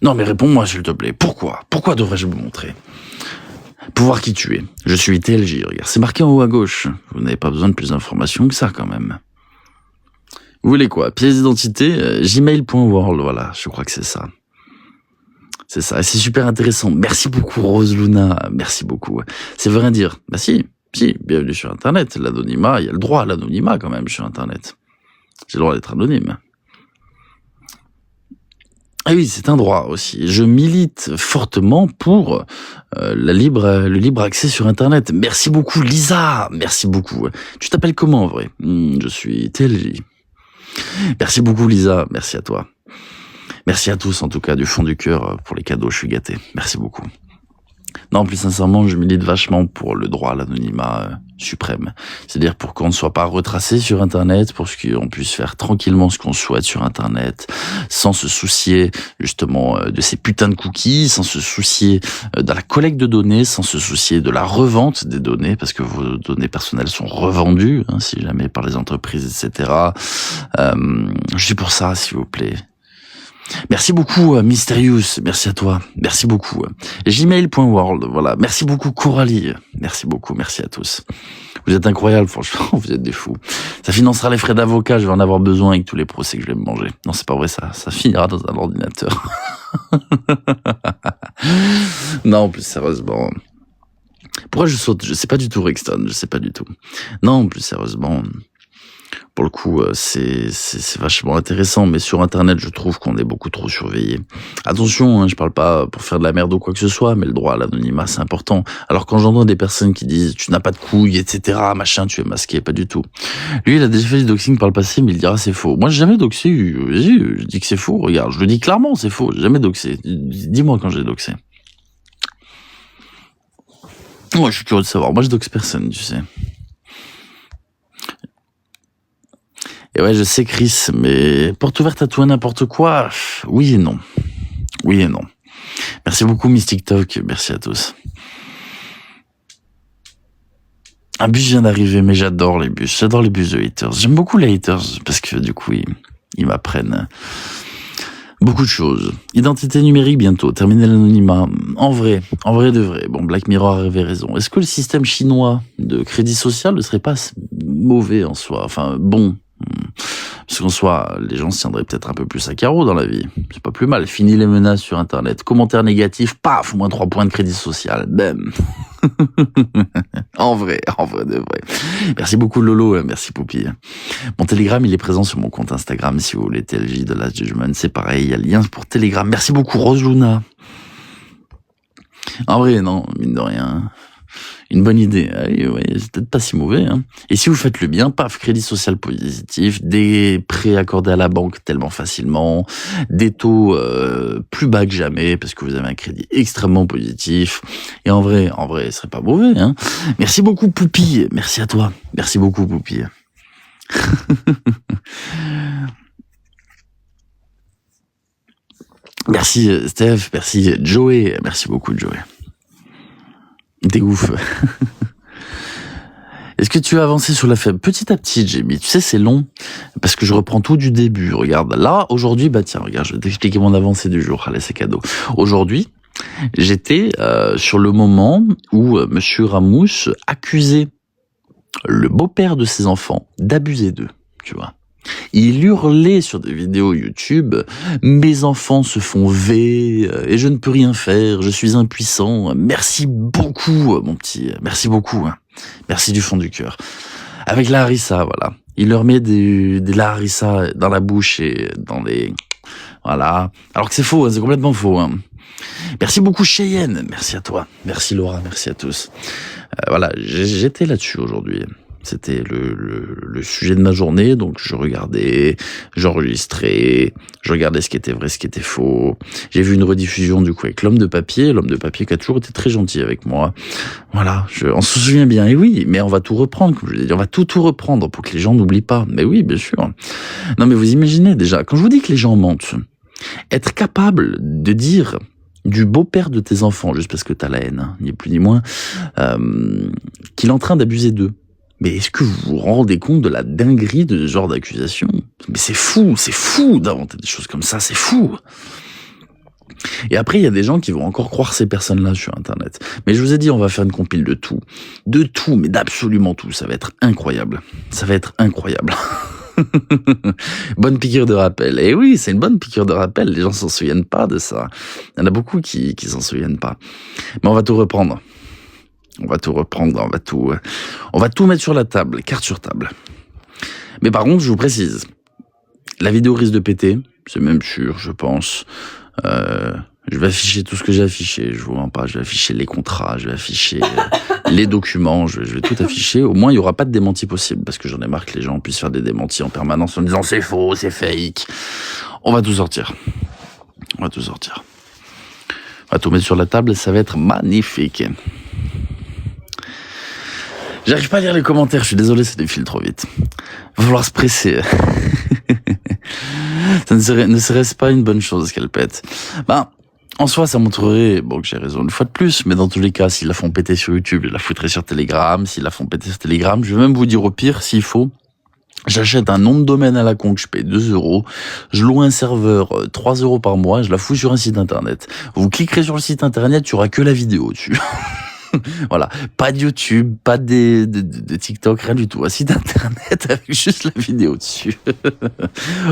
Non mais réponds-moi s'il te plaît. Pourquoi devrais-je me montrer? Pour voir qui tu es. Je suis TLJ, regarde. C'est marqué en haut à gauche. Vous n'avez pas besoin de plus d'informations que ça quand même. Vous voulez quoi? Pièce d'identité, gmail.world, voilà, je crois que c'est ça. C'est ça, et c'est super intéressant. Merci beaucoup Rose Luna, merci beaucoup. Ça veut rien dire. Bah si, bienvenue sur Internet. L'anonymat, il y a le droit à l'anonymat quand même sur Internet. J'ai le droit d'être anonyme. Ah oui, c'est un droit aussi. Je milite fortement pour le libre accès sur Internet. Merci beaucoup Lisa, merci beaucoup. Tu t'appelles comment en vrai? Je suis TLJ. Merci beaucoup Lisa, merci à toi. Merci à tous en tout cas du fond du cœur pour les cadeaux, je suis gâté. Merci beaucoup. Non, plus sincèrement, je milite vachement pour le droit à l'anonymat suprême. C'est-à-dire pour qu'on ne soit pas retracé sur Internet, pour qu'on puisse faire tranquillement ce qu'on souhaite sur Internet, sans se soucier justement de ces putains de cookies, sans se soucier de la collecte de données, sans se soucier de la revente des données, parce que vos données personnelles sont revendues, hein, si jamais par les entreprises, etc. Je suis pour ça, s'il vous plaît. Merci beaucoup, Mysterious. Merci à toi. Merci beaucoup. Gmail.world. Voilà. Merci beaucoup, Coralie. Merci beaucoup. Merci à tous. Vous êtes incroyables, franchement. Vous êtes des fous. Ça financera les frais d'avocat. Je vais en avoir besoin avec tous les procès que je vais me manger. Non, c'est pas vrai, ça finira dans un ordinateur. Non, plus sérieusement. Pourquoi je saute? Je sais pas du tout, Rexton. Je sais pas du tout. Non, plus sérieusement. Pour le coup, c'est vachement intéressant, mais sur Internet, je trouve qu'on est beaucoup trop surveillé. Attention, hein, je parle pas pour faire de la merde ou quoi que ce soit, mais le droit à l'anonymat, c'est important. Alors quand j'entends des personnes qui disent « tu n'as pas de couilles, etc., machin, tu es masqué », pas du tout. Lui, il a déjà fait du doxing par le passé, mais il dira « c'est faux ». Moi, j'ai jamais doxé, je dis que c'est faux, regarde, je le dis clairement, c'est faux, j'ai jamais doxé. Dis-moi quand j'ai doxé. Moi, je suis curieux de savoir, moi je doxe personne, tu sais. Et ouais, je sais Chris, mais porte ouverte à tout et n'importe quoi, oui et non. Oui et non. Merci beaucoup Miss TikTok, merci à tous. Un bus vient d'arriver, mais j'adore les bus de haters. J'aime beaucoup les haters, parce que du coup, ils m'apprennent beaucoup de choses. Identité numérique bientôt, terminer l'anonymat. En vrai de vrai. Bon, Black Mirror avait raison. Est-ce que le système chinois de crédit social ne serait pas mauvais en soi? Enfin, bon. Parce qu'en soi, les gens se tiendraient peut-être un peu plus à carreau dans la vie. C'est pas plus mal. Fini les menaces sur Internet. Commentaires négatifs, paf, moins 3 points de crédit social. Bam. En vrai de vrai. Merci beaucoup Lolo, merci Poupie. Mon Telegram, il est présent sur mon compte Instagram si vous voulez TLJ de Last Judgment. C'est pareil, il y a le lien pour Telegram. Merci beaucoup Rose Luna. En vrai, non, mine de rien. Une bonne idée, ouais, c'est peut-être pas si mauvais. Hein. Et si vous faites le bien, paf, crédit social positif, des prêts accordés à la banque tellement facilement, des taux plus bas que jamais, parce que vous avez un crédit extrêmement positif. Et en vrai, ce serait pas mauvais. Hein. Merci beaucoup Poupie, merci à toi. Merci beaucoup Poupie. Merci Steph, merci Joey, merci beaucoup Joey. T'es ouf. Est-ce que tu as avancé sur la faible? Petit à petit, Jamie. Tu sais, c'est long. Parce que je reprends tout du début. Regarde. Là, aujourd'hui, bah tiens, regarde, je vais t'expliquer mon avancée du jour. Allez, c'est cadeau. Aujourd'hui, j'étais sur le moment où Monsieur Ramous accusait le beau-père de ses enfants d'abuser d'eux. Tu vois. Il hurlait sur des vidéos YouTube « Mes enfants se font V et je ne peux rien faire, je suis impuissant. Merci beaucoup, mon petit, merci beaucoup. Merci du fond du cœur. » Avec la harissa, voilà. Il leur met des la harissa dans la bouche et dans les... Voilà. Alors que c'est faux, c'est complètement faux. Hein. Merci beaucoup Cheyenne, merci à toi. Merci Laura, merci à tous. Voilà, j'étais là-dessus aujourd'hui. C'était le sujet de ma journée, donc je regardais, j'enregistrais, je regardais ce qui était vrai, ce qui était faux. J'ai vu une rediffusion du coup avec l'homme de papier qui a toujours été très gentil avec moi. Voilà, on se souvient bien, et oui, mais on va tout reprendre, comme je l'ai dit, on va tout reprendre pour que les gens n'oublient pas. Mais oui, bien sûr. Non mais vous imaginez déjà, quand je vous dis que les gens mentent, être capable de dire du beau-père de tes enfants, juste parce que t'as la haine, hein, ni plus ni moins, qu'il est en train d'abuser d'eux. Mais est-ce que vous vous rendez compte de la dinguerie de ce genre d'accusation? Mais c'est fou d'inventer des choses comme ça, c'est fou. Et après, il y a des gens qui vont encore croire ces personnes-là sur Internet. Mais je vous ai dit, on va faire une compile de tout, mais d'absolument tout. Ça va être incroyable. Bonne piqûre de rappel. Et oui, c'est une bonne piqûre de rappel. Les gens s'en souviennent pas de ça. Il y en a beaucoup qui s'en souviennent pas. Mais on va tout reprendre. On va tout mettre sur la table, carte sur table. Mais par contre, je vous précise, la vidéo risque de péter, c'est même sûr, je pense. Je vais afficher tout ce que j'ai affiché, je vous mens pas, je vais afficher les contrats, je vais afficher les documents, je vais tout afficher. Au moins, il y aura pas de démenti possible, parce que j'en ai marre que les gens puissent faire des démentis en permanence en disant c'est faux, c'est fake. On va tout sortir. On va tout mettre sur la table, ça va être magnifique. J'arrive pas à lire les commentaires, je suis désolé, ça défile trop vite. Va falloir se presser. Ça ne serait-ce pas une bonne chose qu'elle pète? En soi, ça montrerait, que j'ai raison une fois de plus, mais dans tous les cas, s'ils la font péter sur YouTube, je la foutrai sur Telegram. S'ils la font péter sur Telegram, je vais même vous dire au pire, s'il faut, j'achète un nom de domaine à la con que je paye 2 €, je loue un serveur 3 € par mois, je la fous sur un site internet. Vous cliquerez sur le site internet, il y aura que la vidéo dessus. Voilà, pas de YouTube, pas de TikTok, rien du tout. Un site internet avec juste la vidéo dessus.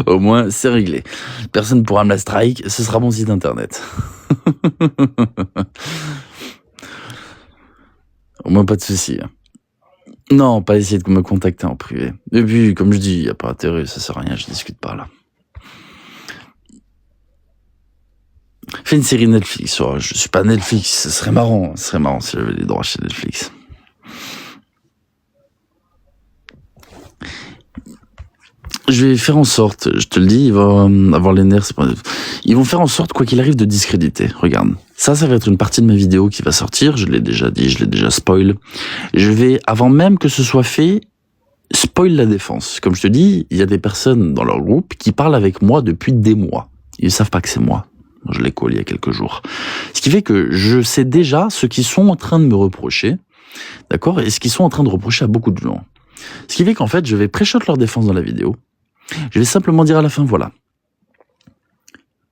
Au moins, c'est réglé. Personne pourra me la strike, ce sera mon site internet. Au moins, pas de souci. Non, pas essayer de me contacter en privé. Et puis, comme je dis, il n'y a pas intérêt, ça sert à rien, je discute pas là. Fais une série Netflix. Oh, je suis pas Netflix, ce serait marrant si j'avais les droits chez Netflix. Je vais faire en sorte, je te le dis, il va avoir les nerfs. Ils vont faire en sorte, quoi qu'il arrive, de discréditer. Regarde, ça va être une partie de ma vidéo qui va sortir. Je l'ai déjà dit, je l'ai déjà spoil. Je vais, avant même que ce soit fait, spoil la défense. Comme je te dis, il y a des personnes dans leur groupe qui parlent avec moi depuis des mois. Ils ne savent pas que c'est moi. Je l'ai call il y a quelques jours. Ce qui fait que je sais déjà ce qu'ils sont en train de me reprocher, d'accord, et ce qu'ils sont en train de reprocher à beaucoup de gens. Ce qui fait qu'en fait, je vais pré-shot leur défense dans la vidéo. Je vais simplement dire à la fin, voilà.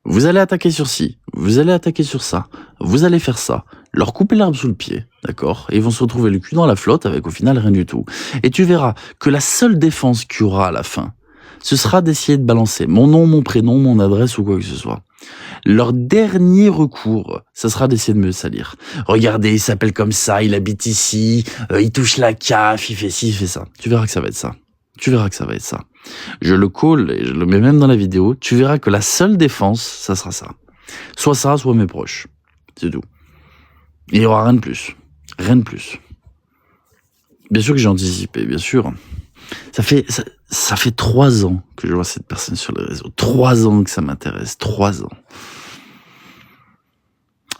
Vous allez attaquer sur ci, vous allez attaquer sur ça, vous allez faire ça, leur couper l'herbe sous le pied, d'accord, et ils vont se retrouver le cul dans la flotte avec au final rien du tout. Et tu verras que la seule défense qu'il y aura à la fin, ce sera d'essayer de balancer mon nom, mon prénom, mon adresse ou quoi que ce soit. Leur dernier recours, ça sera d'essayer de me salir. Regardez, il s'appelle comme ça, il habite ici, il touche la CAF, il fait ci, il fait ça. Tu verras que ça va être ça. Je le call et je le mets même dans la vidéo. Tu verras que la seule défense, ça sera ça. Soit ça, soit mes proches. C'est tout. Il n'y aura rien de plus. Rien de plus. Bien sûr que j'ai anticipé, bien sûr. Ça fait 3 ans que je vois cette personne sur les réseaux. 3 ans que ça m'intéresse. 3 ans.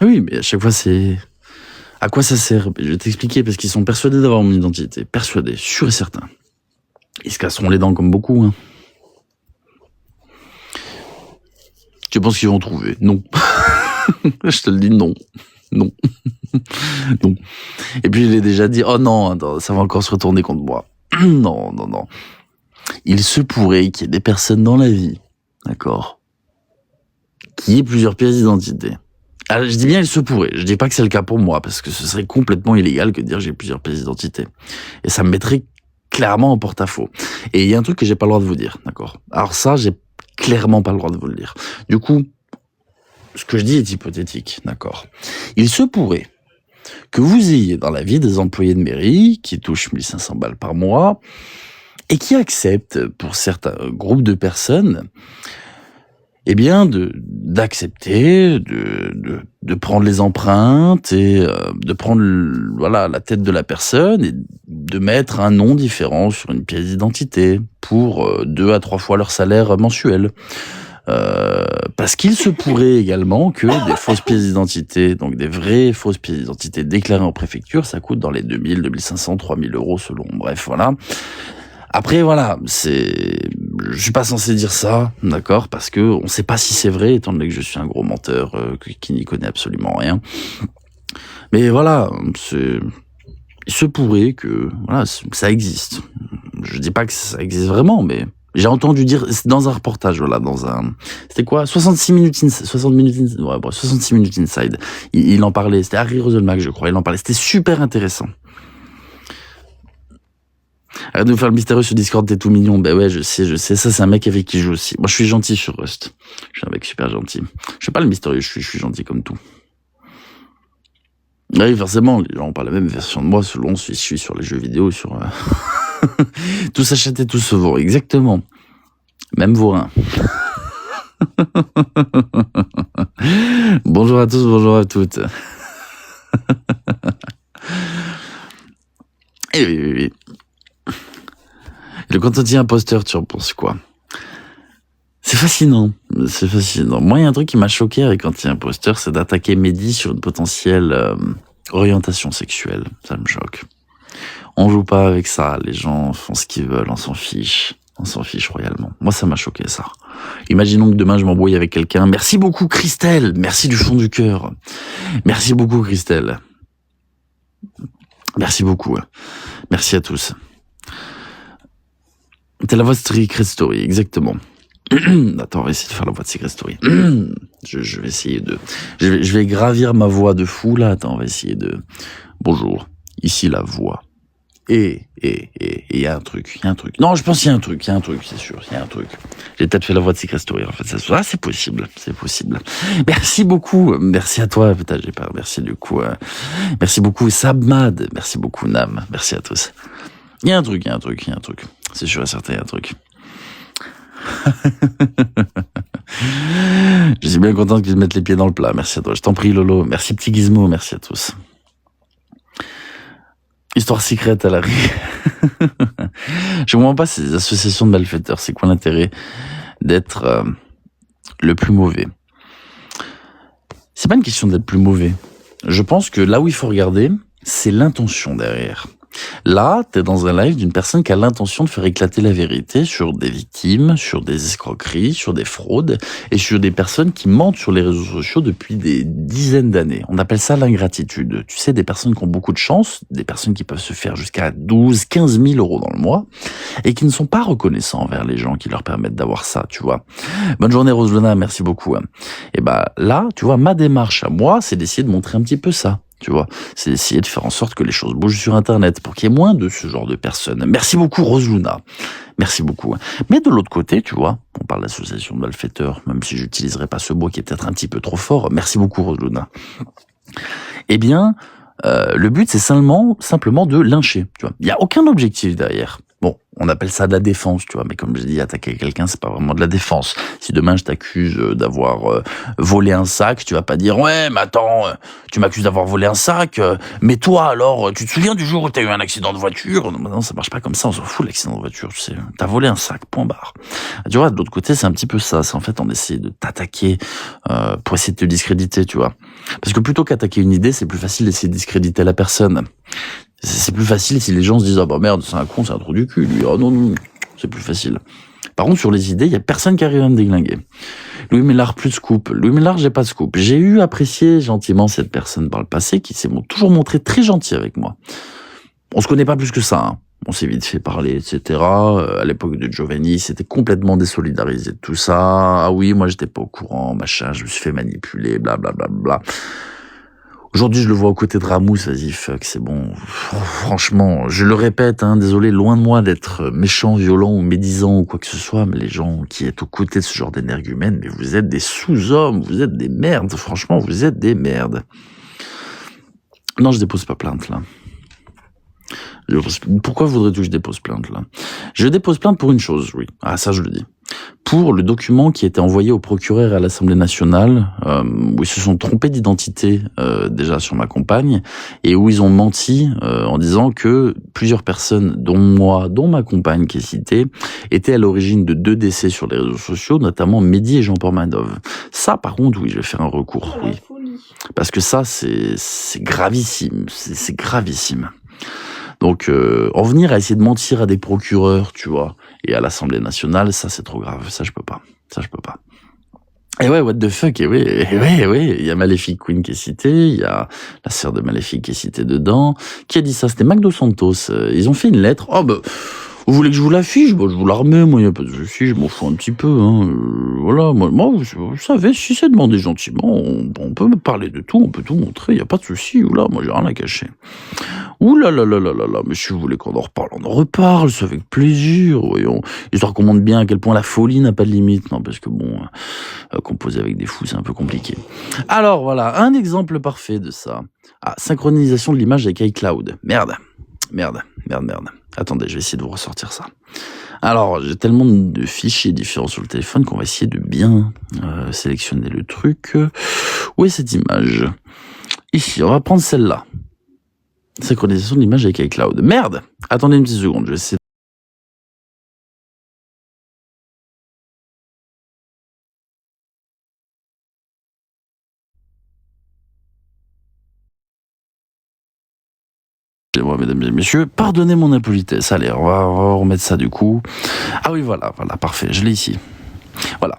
Oui, mais à chaque fois, c'est... À quoi ça sert? Je vais t'expliquer, parce qu'ils sont persuadés d'avoir mon identité. Persuadés, sûr et certain. Ils se casseront les dents comme beaucoup, hein. Tu penses qu'ils vont trouver? Non. Je te le dis, non. Non. Non. Et puis, je l'ai déjà dit, oh non, attends, ça va encore se retourner contre moi. Non. Il se pourrait qu'il y ait des personnes dans la vie, d'accord, qui aient plusieurs pièces d'identité. Alors, je dis bien il se pourrait, je dis pas que c'est le cas pour moi, parce que ce serait complètement illégal que de dire j'ai plusieurs pièces d'identité. Et ça me mettrait clairement en porte-à-faux. Et il y a un truc que j'ai pas le droit de vous dire, d'accord. Alors ça, j'ai clairement pas le droit de vous le dire. Du coup, ce que je dis est hypothétique, d'accord. Il se pourrait que vous ayez dans la vie des employés de mairie qui touchent 1500 balles par mois et qui acceptent, pour certains groupes de personnes, eh bien, d'accepter, de prendre les empreintes et de prendre, la tête de la personne et de mettre un nom différent sur une pièce d'identité pour 2 à 3 fois leur salaire mensuel. Parce qu'il se pourrait également que des fausses pièces d'identité, donc des vraies fausses pièces d'identité déclarées en préfecture, ça coûte dans les 2000, 2500, 3000 euros selon. Bref, voilà. Après, voilà, je suis pas censé dire ça, d'accord, parce que on sait pas si c'est vrai, étant donné que je suis un gros menteur qui n'y connaît absolument rien. Mais voilà, il se pourrait que, voilà, ça existe. Je dis pas que ça existe vraiment, mais j'ai entendu dire, dans un reportage, voilà, c'était quoi, 66 minutes inside. Il en parlait, c'était Harry Roselmack, je crois, il en parlait, c'était super intéressant. Arrête de nous faire le mystérieux sur Discord, t'es tout mignon. Ben ouais, je sais, ça c'est un mec avec qui je joue aussi. Moi je suis gentil sur Rust. Je suis un mec super gentil. Je suis pas le mystérieux, je suis gentil comme tout. Oui, forcément, les gens ont pas la même version de moi selon si je suis sur les jeux vidéo, sur... tout s'achète et tout se vend, exactement. Même vos reins. Bonjour à tous, bonjour à toutes. Et oui. Le quantité imposteur, tu en penses quoi? C'est fascinant. Moi, il y a un truc qui m'a choqué avec Anti-Imposteur, c'est d'attaquer Mehdi sur une potentielle orientation sexuelle. Ça me choque. On joue pas avec ça. Les gens font ce qu'ils veulent, on s'en fiche. On s'en fiche royalement. Moi, ça m'a choqué, ça. Imaginons que demain, je m'embrouille avec quelqu'un. Merci beaucoup, Christelle. Merci du fond du cœur. Merci beaucoup, Christelle. Merci beaucoup. Merci à tous. T'es la voix de Secret Story, exactement. Attends, on va essayer de faire la voix de Secret Story. Je vais essayer de... Je vais gravir ma voix de fou, là. Attends, on va essayer de... Bonjour, ici la voix. Et il y a un truc. Non, je pense qu'il y a un truc, c'est sûr, il y a un truc. J'ai peut-être fait la voix de Secret Story, en fait. Ah, c'est possible. Merci beaucoup. Merci à toi, putain, j'ai pas... Merci du coup. Merci beaucoup, Sabmad. Merci beaucoup, Nam. Merci à tous. Il y a un truc. C'est sûr et certain, il y a un truc. Je suis bien content qu'ils mettent les pieds dans le plat. Merci à toi. Je t'en prie, Lolo. Merci, petit Gizmo. Merci à tous. Histoire secrète à la rue. Je comprends pas ces associations de malfaiteurs. C'est quoi l'intérêt d'être le plus mauvais? C'est pas une question d'être plus mauvais. Je pense que là où il faut regarder, c'est l'intention derrière. Là, t'es dans un live d'une personne qui a l'intention de faire éclater la vérité sur des victimes, sur des escroqueries, sur des fraudes et sur des personnes qui mentent sur les réseaux sociaux depuis des dizaines d'années. On appelle ça l'ingratitude. Tu sais, des personnes qui ont beaucoup de chance, des personnes qui peuvent se faire jusqu'à 12, 15 000 euros dans le mois et qui ne sont pas reconnaissants envers les gens qui leur permettent d'avoir ça, tu vois. Bonne journée, Roselena, merci beaucoup. Et là, tu vois, ma démarche à moi, c'est d'essayer de montrer un petit peu ça. Tu vois, c'est essayer de faire en sorte que les choses bougent sur Internet pour qu'il y ait moins de ce genre de personnes. Merci beaucoup, Roseluna. Merci beaucoup. Mais de l'autre côté, tu vois, on parle d'association de malfaiteurs, même si j'utiliserai pas ce mot qui est peut-être un petit peu trop fort. Merci beaucoup, Roseluna. Eh bien, le but, c'est simplement de lyncher. Tu vois, il y a aucun objectif derrière. Bon, on appelle ça de la défense, tu vois, mais comme je dis, attaquer quelqu'un, c'est pas vraiment de la défense. Si demain je t'accuse d'avoir volé un sac, tu vas pas dire « Ouais, mais attends, tu m'accuses d'avoir volé un sac, mais toi alors, tu te souviens du jour où t'as eu un accident de voiture ?» Non, ça marche pas comme ça, on s'en fout l'accident de voiture, tu sais. T'as volé un sac, point barre. Tu vois, de l'autre côté, c'est un petit peu ça. C'est en fait, on essaie de t'attaquer pour essayer de te discréditer, tu vois. Parce que plutôt qu'attaquer une idée, c'est plus facile d'essayer de discréditer la personne. C'est plus facile si les gens se disent « Ah bah merde, c'est un con, c'est un trou du cul, lui. Oh non, c'est plus facile. » Par contre, sur les idées, il y a personne qui arrive à me déglinguer. Louis Méllard, plus de scoop. Louis Méllard, j'ai pas de scoop. J'ai eu apprécié gentiment cette personne par le passé qui s'est toujours montré très gentil avec moi. On se connaît pas plus que ça, hein. On s'est vite fait parler, etc. À l'époque de Giovanni, c'était complètement désolidarisé de tout ça. Ah oui, moi j'étais pas au courant, machin, je me suis fait manipuler, blablabla. Aujourd'hui, je le vois aux côtés de Ramous, vas-y, fuck, c'est bon. Franchement, je le répète, hein, désolé, loin de moi d'être méchant, violent ou médisant ou quoi que ce soit, mais les gens qui êtes aux côtés de ce genre d'énergumènes, mais vous êtes des sous-hommes, vous êtes des merdes, franchement, vous êtes des merdes. Non, je dépose pas plainte, là. Pourquoi voudrais-tu que je dépose plainte, là? Je dépose plainte pour une chose, oui. Ah, ça, je le dis. pour le document qui a été envoyé au procureur et à l'Assemblée nationale, où ils se sont trompés d'identité déjà sur ma compagne, et où ils ont menti en disant que plusieurs personnes, dont ma compagne qui est citée, étaient à l'origine de 2 décès sur les réseaux sociaux, notamment Mehdi et Jean Portmanov. Ça, par contre, oui, je vais faire un recours, oui. Parce que ça, c'est gravissime, c'est gravissime. Donc, en venir à essayer de mentir à des procureurs, tu vois, et à l'Assemblée nationale, ça c'est trop grave, ça je peux pas. Et ouais, what the fuck, et oui, il y a Maléfique Queen qui est citée, il y a la sœur de Maléfique qui est citée dedans. Qui a dit ça? C'était Mac Dos Santos. Ils ont fait une lettre. Oh bah, vous voulez que je vous l'affiche? Bah, je vous la remets, moi, y a pas de souci, je m'en fous un petit peu, hein. Voilà, moi, vous savez, si c'est demandé gentiment, on peut me parler de tout, on peut tout montrer, y a pas de souci. Oula, moi j'ai rien à cacher. Ouh là là là là là là, mais si vous voulez qu'on en reparle, on en reparle, c'est avec plaisir, voyons. Histoire qu'on montre bien à quel point la folie n'a pas de limite, non, parce que bon, composer avec des fous, c'est un peu compliqué. Alors voilà, un exemple parfait de ça. Ah, synchronisation de l'image avec iCloud. Merde. Attendez, je vais essayer de vous ressortir ça. Alors, j'ai tellement de fichiers différents sur le téléphone qu'on va essayer de bien sélectionner le truc. Où est cette image? Ici, on va prendre celle-là. Synchronisation de l'image avec iCloud. Merde! Attendez une petite seconde, je vais essayer. Excusez-moi, mesdames et messieurs, pardonnez mon impolitesse. Allez, on va remettre ça du coup. Ah oui, voilà, parfait, je l'ai ici. Voilà.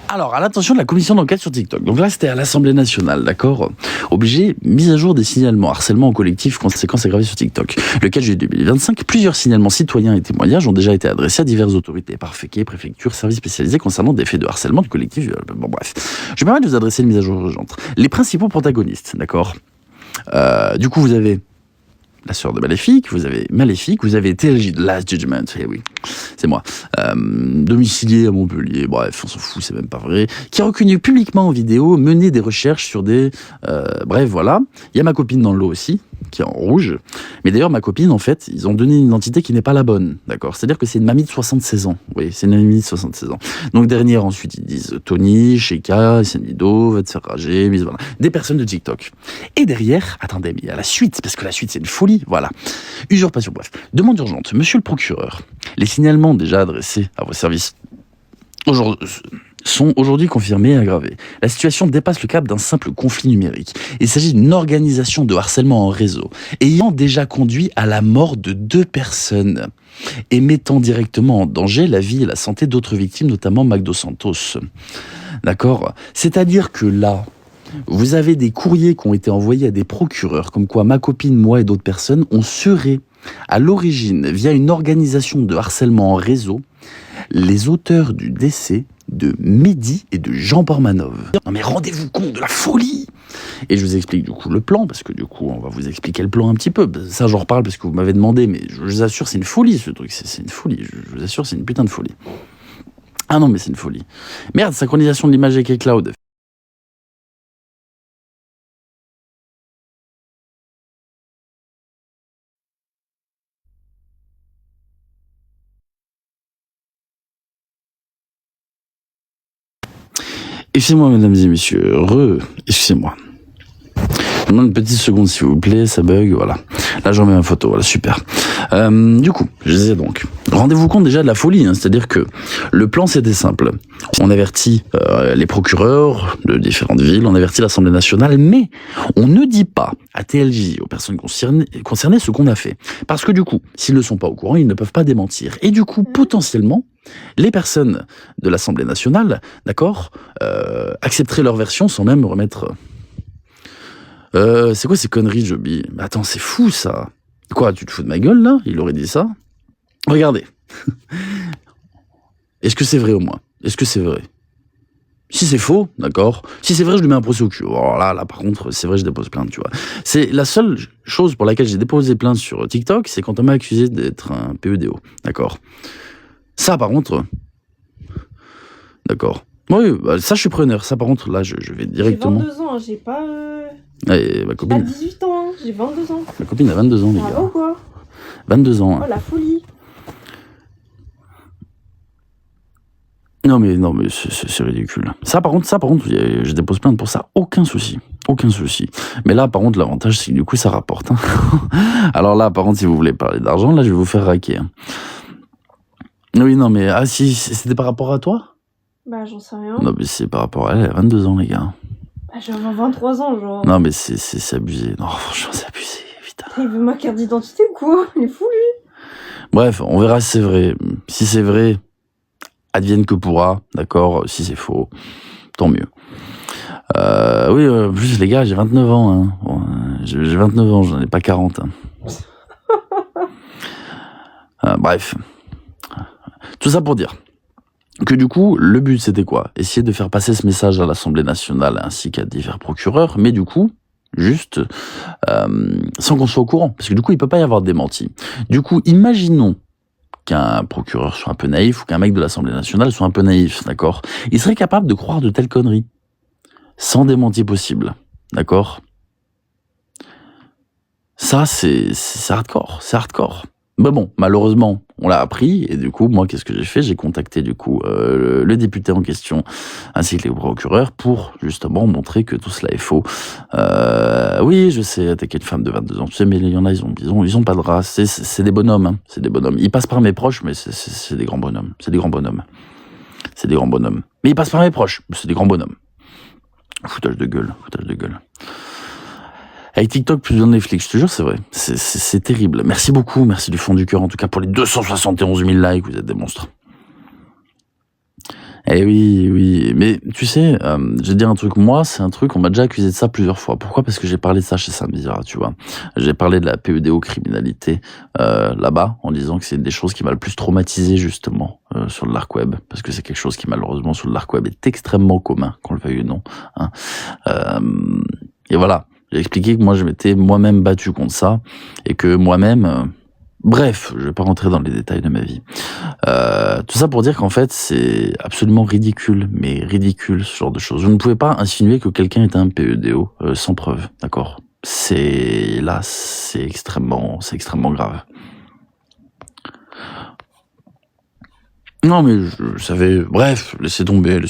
Alors, à l'attention de la commission d'enquête sur TikTok. Donc là, c'était à l'Assemblée nationale, d'accord? Obligé, mise à jour des signalements, harcèlement collectif, conséquences aggravées sur TikTok. Le 4 juillet 2025, plusieurs signalements citoyens et témoignages ont déjà été adressés à diverses autorités, parquets, préfectures, services spécialisés concernant des faits de harcèlement du collectif. Bon, bref. Je vais permettre de vous adresser une mise à jour urgente. Les principaux protagonistes, d'accord? Du coup, vous avez la sœur de Maléfique, vous avez TLJ, The Last Judgment, eh oui, c'est moi, domicilié à Montpellier, bref, on s'en fout, c'est même pas vrai, qui a reconnu publiquement en vidéo, mené des recherches sur des... bref, voilà. Il y a ma copine dans le lot aussi, qui est en rouge, mais d'ailleurs, ma copine, en fait, ils ont donné une identité qui n'est pas la bonne, d'accord? C'est-à-dire que c'est une mamie de 76 ans, oui, c'est une mamie de 76 ans. Donc derrière, ensuite, ils disent Tony, Sheikha, Senido, va te faire rager, mais voilà, des personnes de TikTok. Et derrière, attendez, mais il y a la suite, parce que la suite, c'est une folie, voilà. Usurpation, bref. Demande urgente. Monsieur le procureur, les signalements déjà adressés à vos services sont aujourd'hui confirmés et aggravés. La situation dépasse le cap d'un simple conflit numérique. Il s'agit d'une organisation de harcèlement en réseau, ayant déjà conduit à la mort de 2 personnes et mettant directement en danger la vie et la santé d'autres victimes, notamment Mac Dos Santos. D'accord? C'est-à-dire que là, vous avez des courriers qui ont été envoyés à des procureurs, comme quoi ma copine, moi et d'autres personnes, on serait à l'origine, via une organisation de harcèlement en réseau, les auteurs du décès de Mehdi et de Jean Portmanov. Non mais rendez-vous compte de la folie! Et je vous explique du coup le plan, parce que du coup on va vous expliquer le plan un petit peu. Ça j'en reparle parce que vous m'avez demandé, mais je vous assure c'est une folie ce truc, c'est une folie, je vous assure c'est une putain de folie. Ah non mais c'est une folie. Merde, synchronisation de l'image avec iCloud. Excusez-moi, mesdames et messieurs, excusez-moi. Une petite seconde, s'il vous plaît, ça bug, voilà. Là, j'en mets ma photo, voilà, super. Du coup, je disais donc, rendez-vous compte déjà de la folie, hein, c'est-à-dire que le plan, c'était simple. On avertit les procureurs de différentes villes, on avertit l'Assemblée nationale, mais on ne dit pas à TLJ, aux personnes concernées, ce qu'on a fait. Parce que du coup, s'ils ne sont pas au courant, ils ne peuvent pas démentir. Et du coup, potentiellement, les personnes de l'Assemblée nationale, d'accord, accepteraient leur version sans même remettre... c'est quoi ces conneries, Joby? Mais attends, c'est fou, ça. Quoi, tu te fous de ma gueule, là? Il aurait dit ça? Regardez. Est-ce que c'est vrai, au moins? Est-ce que c'est vrai? Si c'est faux, d'accord. Si c'est vrai, je lui mets un procès au cul. Alors là, par contre, c'est vrai, je dépose plainte, tu vois. C'est la seule chose pour laquelle j'ai déposé plainte sur TikTok, c'est quand on m'a accusé d'être un PEDO, d'accord. Ça, par contre... D'accord. Oui, bah, ça, je suis preneur. Ça, par contre, là, je vais directement... J'ai 22 ans, j'ai pas... Et ma copine... J'ai pas 18 ans, hein, j'ai 22 ans. Ma copine a 22 ans, les gars. Ah bon, quoi? 22 ans. Oh, la folie. Non mais c'est ridicule. Ça par contre, je dépose plainte pour ça, aucun souci. Aucun souci. Mais là, par contre, l'avantage, c'est que du coup, ça rapporte. Hein. Alors là, par contre, si vous voulez parler d'argent, là, je vais vous faire raquer. Hein. Oui, non, mais... Ah, si, c'était par rapport à toi? Bah, j'en sais rien. Non, mais c'est par rapport à elle, elle a 22 ans, les gars. Bah, j'ai 23 ans, genre. Non, mais c'est abusé. Non, franchement, c'est abusé, putain. Il veut ma carte d'identité ou quoi? Il est fou, lui. Bref, on verra si c'est vrai. Si c'est vrai, advienne que pourra, d'accord? Si c'est faux, tant mieux. Oui, en plus, les gars, j'ai 29 ans. Hein. Bon, j'ai 29 ans, j'en ai pas 40. Hein. Bref. Tout ça pour dire que du coup, le but, c'était quoi? Essayer de faire passer ce message à l'Assemblée nationale ainsi qu'à divers procureurs, mais du coup, juste sans qu'on soit au courant. Parce que du coup, il peut pas y avoir de démenti. Du coup, imaginons qu'un procureur soit un peu naïf ou qu'un mec de l'Assemblée nationale soit un peu naïf, d'accord? Il serait capable de croire de telles conneries. Sans démenti possible, d'accord? Ça, c'est hardcore, c'est hardcore. Mais bon, malheureusement, on l'a appris, et du coup, moi, qu'est-ce que j'ai fait? J'ai contacté, du coup, le député en question, ainsi que les procureurs, pour, justement, montrer que tout cela est faux. Oui, je sais, t'es qu'une femme de 22 ans, tu sais, mais il y en a, ils ont pas de race, c'est des bonhommes, hein, c'est des bonhommes. Ils passent par mes proches, mais c'est des grands bonhommes, c'est des grands bonhommes. C'est des grands bonhommes. Mais ils passent par mes proches, c'est des grands bonhommes. Foutage de gueule, foutage de gueule. Avec TikTok, plus de Netflix, je te jure, c'est vrai. C'est terrible. Merci beaucoup, merci du fond du cœur, en tout cas pour les 271 000 likes, vous êtes des monstres. Eh oui, mais tu sais, je vais te dire un truc, moi, c'est un truc, on m'a déjà accusé de ça plusieurs fois. Pourquoi? Parce que j'ai parlé de ça chez Saint-Bizarre, tu vois. J'ai parlé de la pédocriminalité là-bas, en disant que c'est une des choses qui m'a le plus traumatisé, justement, sur le dark web, parce que c'est quelque chose qui, malheureusement, sur le dark web est extrêmement commun, qu'on le veuille ou non. Hein. Et voilà, j'ai expliqué que moi, je m'étais moi-même battu contre ça, et que moi-même... Bref, je vais pas rentrer dans les détails de ma vie. Tout ça pour dire qu'en fait, c'est absolument ridicule, mais ridicule, ce genre de choses. Vous ne pouvez pas insinuer que quelqu'un est un PEDO sans preuve, d'accord? C'est extrêmement grave. Non, mais je savais... Bref, laissez tomber.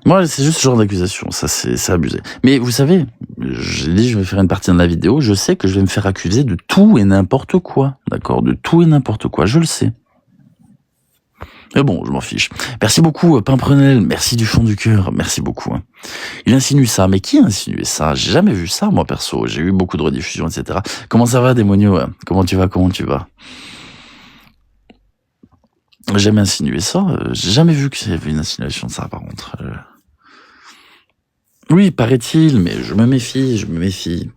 Moi, c'est juste ce genre d'accusation, ça c'est abusé. Mais vous savez, j'ai dit je vais faire une partie de la vidéo, je sais que je vais me faire accuser de tout et n'importe quoi, d'accord? De tout et n'importe quoi, je le sais. Mais bon, je m'en fiche. Merci beaucoup, Pimprenel, merci du fond du cœur, merci beaucoup. Hein. Il insinue ça, mais qui a insinué ça? J'ai jamais vu ça, moi, perso. J'ai eu beaucoup de rediffusions, etc. Comment ça va, Démonio? Comment tu vas? J'ai jamais insinué ça, j'ai jamais vu qu'il y avait une insinuation de ça, par contre. Oui, paraît-il, mais je me méfie. Je me méfie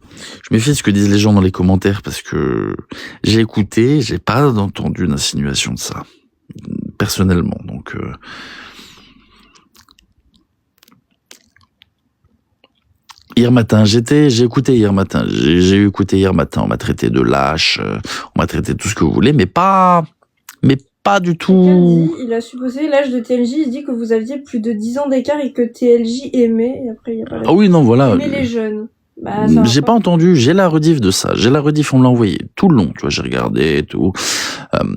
de ce que disent les gens dans les commentaires, parce que j'ai écouté, j'ai pas entendu d'insinuation de ça, personnellement, donc... Hier matin, j'ai écouté hier matin, on m'a traité de lâche, on m'a traité de tout ce que vous voulez, mais pas du tout. Il a supposé l'âge de TLJ, il dit que vous aviez plus de 10 ans d'écart et que TLJ aimait, et après il y a pas la... Ah oui, non, voilà. Aimait les jeunes. Bah, j'ai pas entendu, j'ai la rediff de ça, on me l'a envoyé tout le long, tu vois, j'ai regardé et tout.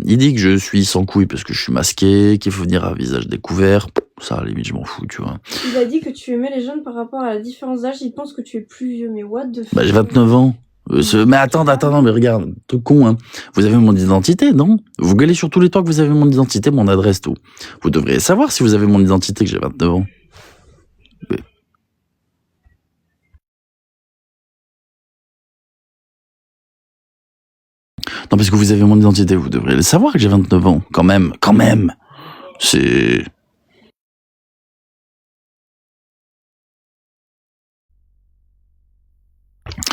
Il dit que je suis sans couilles parce que je suis masqué, qu'il faut venir à visage découvert, ça à la limite je m'en fous, tu vois. Il a dit que tu aimais les jeunes par rapport à la différence d'âge, il pense que tu es plus vieux, mais what the fuck? Bah j'ai 29 ans. Mais attends, mais regarde, truc con, hein. Vous avez mon identité, non? Vous gueulez sur tous les toits que vous avez mon identité, mon adresse, tout. Vous devriez savoir si vous avez mon identité que j'ai 29 ans. Mais... Non, parce que vous avez mon identité, vous devriez le savoir que j'ai 29 ans. Quand même. C'est...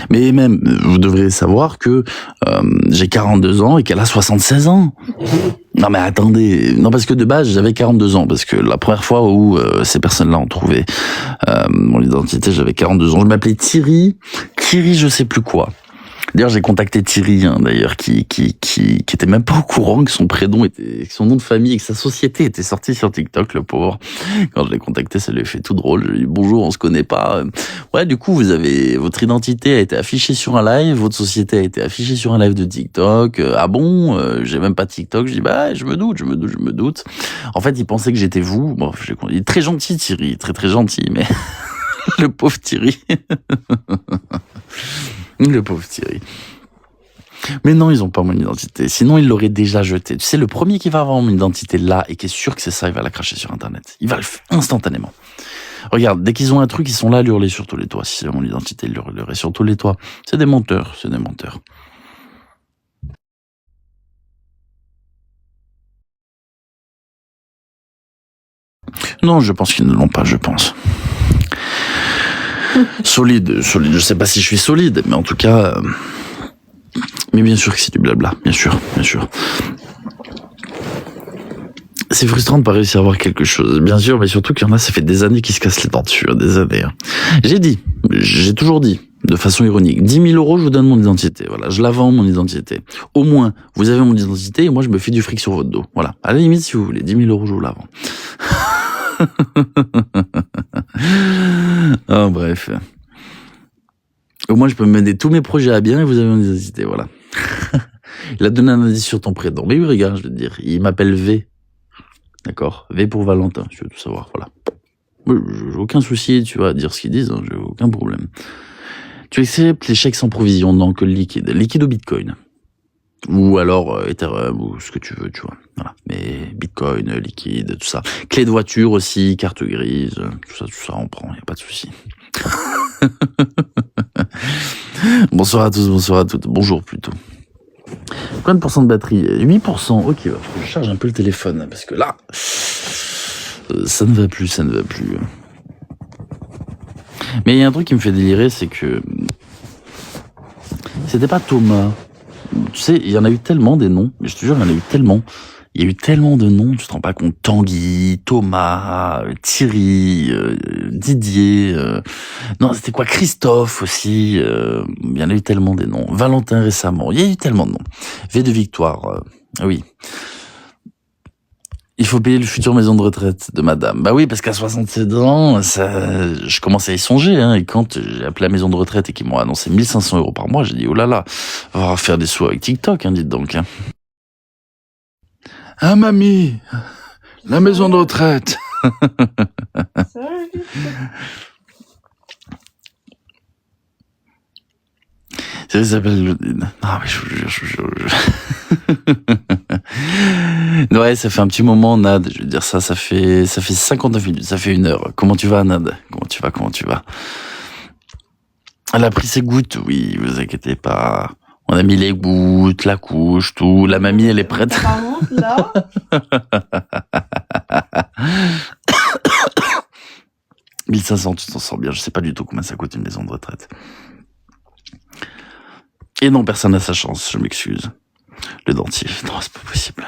Mais même, vous devriez savoir que j'ai 42 ans et qu'elle a 76 ans. Non mais attendez, non parce que de base j'avais 42 ans, parce que la première fois où ces personnes-là ont trouvé mon identité, j'avais 42 ans. Je m'appelais Thierry je sais plus quoi. D'ailleurs, j'ai contacté Thierry, hein, d'ailleurs, qui était même pas au courant que son prénom était, que son nom de famille et que sa société était sortie sur TikTok, le pauvre. Quand je l'ai contacté, ça lui a fait tout drôle. Je lui ai dit, bonjour, on se connaît pas. Ouais, du coup, votre identité a été affichée sur un live, votre société a été affichée sur un live de TikTok. Ah bon? J'ai même pas de TikTok. Je dis, bah, je me doute. En fait, il pensait que j'étais vous. Bon, il est très gentil, Thierry, très très gentil, mais le pauvre Thierry. Le pauvre Thierry. Mais non, ils ont pas mon identité. Sinon, ils l'auraient déjà jeté. Tu sais, le premier qui va avoir mon identité là et qui est sûr que c'est ça, il va la cracher sur Internet. Il va le faire instantanément. Regarde, dès qu'ils ont un truc, ils sont là à hurler sur tous les toits. Si c'est mon identité, ils hurleraient sur tous les toits. C'est des menteurs, c'est des menteurs. Non, je pense qu'ils ne l'ont pas, je pense. Solide. Je sais pas si je suis solide, mais en tout cas... Mais bien sûr que c'est du blabla, bien sûr. C'est frustrant de pas réussir à avoir quelque chose, bien sûr, mais surtout qu'il y en a, ça fait des années qu'ils se cassent les dents dessus, des années. J'ai toujours dit, de façon ironique, 10 000 euros, je vous donne mon identité, voilà, je la vends, mon identité. Au moins, vous avez mon identité et moi, je me fais du fric sur votre dos, voilà. À la limite, si vous voulez, 10 000 euros, je vous la vends. Oh, bref. Au moins, je peux mener tous mes projets à bien et vous avez mon identité, voilà. Il a donné un indice sur ton prénom. Mais oui, regarde, je vais te dire, il m'appelle V. D'accord? V pour Valentin, si tu veux tout savoir, voilà. J'ai aucun souci, tu vois, à dire ce qu'ils disent, hein, j'ai aucun problème. Tu acceptes les chèques sans provision, non, que le liquide. Liquide au Bitcoin. Ou alors Ethereum, ou ce que tu veux, tu vois. Voilà. Mais Bitcoin, liquide, tout ça. Clé de voiture aussi, carte grise, tout ça, on prend, y a pas de souci. Bonsoir à tous, bonsoir à toutes. Bonjour plutôt. Combien de pourcents de batterie? 8%. Ok, faut que je charge un peu le téléphone, parce que là, ça ne va plus. Mais il y a un truc qui me fait délirer, c'est que c'était pas Thomas. Tu sais, il y en a eu tellement des noms, mais je te jure, il y en a eu tellement. Il y a eu tellement de noms, tu te rends pas compte. Tanguy, Thomas, Thierry, Didier, non, c'était quoi, Christophe aussi, il y en a eu tellement des noms. Valentin récemment, il y a eu tellement de noms. V de Victoire, oui. Il faut payer le futur maison de retraite de madame. Bah oui, parce qu'à 67 ans, je commençais à y songer, hein, et quand j'ai appelé la maison de retraite et qu'ils m'ont annoncé 1 500 € par mois, j'ai dit, oh là là, on va faire des sous avec TikTok, hein, dites donc, hein. Ah, mamie, la maison de retraite. Ça s'appelle... Non, mais je vous jure. Ouais, ça fait un petit moment, Nad. Je veux dire, ça fait 59 minutes, ça fait 1 heure. Comment tu vas, Nad? Comment tu vas? Elle a pris ses gouttes, oui, vous inquiétez pas. On a mis les gouttes, la couche, tout. La mamie, elle est prête. Par contre, là... 1500, tu t'en sors bien. Je sais pas du tout combien ça coûte une maison de retraite. Et non, personne n'a sa chance, je m'excuse. Le dentier, non, c'est pas possible.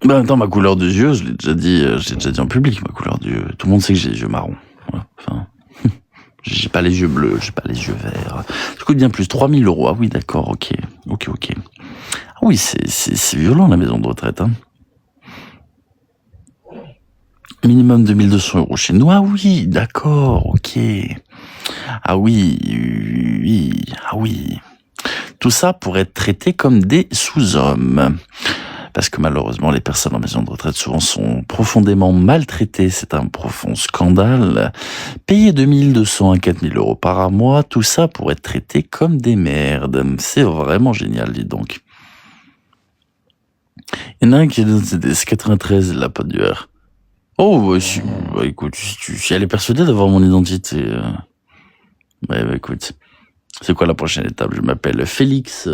Ben attends, ma couleur de yeux, je l'ai déjà dit en public, ma couleur de yeux. Tout le monde sait que j'ai les yeux marrons. Voilà. Enfin, j'ai pas les yeux bleus, j'ai pas les yeux verts. Ça coûte bien plus, 3 000 €. Ah oui, d'accord, ok. Ah oui, c'est violent, la maison de retraite, hein. Minimum 2 200 € chez nous. Ah oui, d'accord, ok. Ah oui. Tout ça pour être traité comme des sous-hommes. Parce que malheureusement, les personnes en maison de retraite souvent sont profondément maltraitées. C'est un profond scandale. Payer 2 200 à 4 000 € par mois, tout ça pour être traité comme des merdes. C'est vraiment génial, dis donc. Il y en a un qui est dans c'est 93, la pote du R. Oh, bah, écoute, si elle est persuadée d'avoir mon identité, bah, écoute, c'est quoi la prochaine étape? Je m'appelle Félix.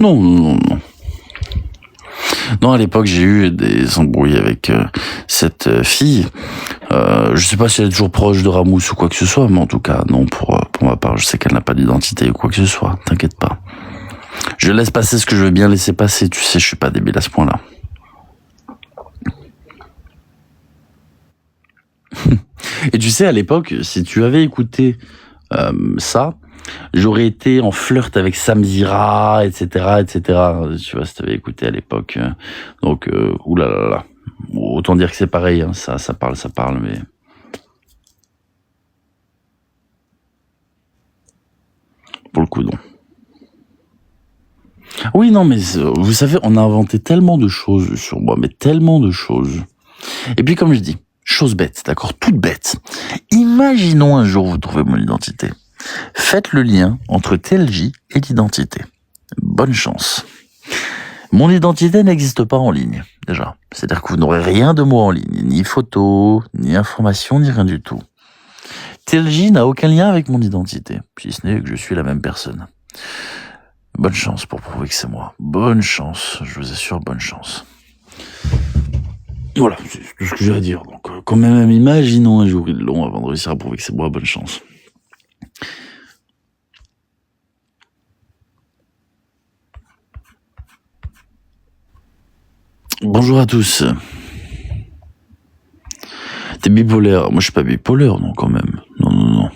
Non. Non, à l'époque, j'ai eu des embrouilles avec cette fille. Je sais pas si elle est toujours proche de Ramous ou quoi que ce soit, mais en tout cas, non, pour ma part, je sais qu'elle n'a pas d'identité ou quoi que ce soit. T'inquiète pas. Je laisse passer ce que je veux bien laisser passer, tu sais, je suis pas débile à ce point-là. Et tu sais, à l'époque, si tu avais écouté ça, j'aurais été en flirt avec Sam Zira, etc., etc. Tu vois, si tu avais écouté à l'époque. Donc, oulala. Autant dire que c'est pareil, hein, ça parle, mais... Pour le coup, non. Oui, non, mais vous savez, on a inventé tellement de choses sur moi, mais tellement de choses. Et puis, comme je dis, chose bête, d'accord, toute bête. Imaginons un jour vous trouvez mon identité. Faites le lien entre TLJ et l'identité. Bonne chance. Mon identité n'existe pas en ligne, déjà. C'est-à-dire que vous n'aurez rien de moi en ligne, ni photo, ni information, ni rien du tout. TLJ n'a aucun lien avec mon identité, si ce n'est que je suis la même personne. Bonne chance pour prouver que c'est moi. Bonne chance, je vous assure, bonne chance. Voilà, c'est tout ce que j'ai à dire. Donc, quand même, imaginons un jour ils l'ont avant de réussir à prouver que c'est moi, bonne chance. Bonjour à tous. T'es bipolaire. Moi, je suis pas bipolaire, non, quand même. Non.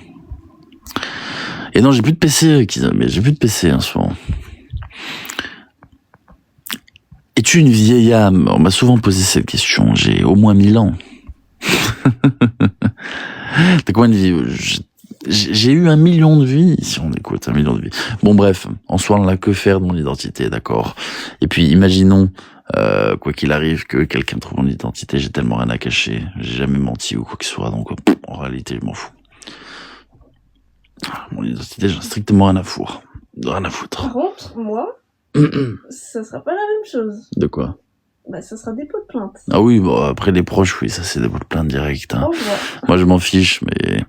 Et non, j'ai plus de PC, mais j'ai plus de PC en ce moment. Es-tu une vieille âme? On m'a souvent posé cette question. J'ai au moins 1000 ans. T'as combien de vies? J'ai eu 1 million de vies, si on écoute 1 million de vies. Bon, bref, en soi, on n'a que faire de mon identité, d'accord. Et puis, imaginons, quoi qu'il arrive, que quelqu'un trouve mon identité, j'ai tellement rien à cacher, j'ai jamais menti ou quoi que ce soit, donc en réalité, je m'en fous. Mon identité, j'en ai strictement rien à foutre. Rien à foutre. Par contre, moi, ça sera pas la même chose. De quoi? Bah, ça sera dépôt de plainte. Ah oui, bon, après les proches, oui, ça c'est dépôt de plainte direct. Hein. Moi, je m'en fiche, mais...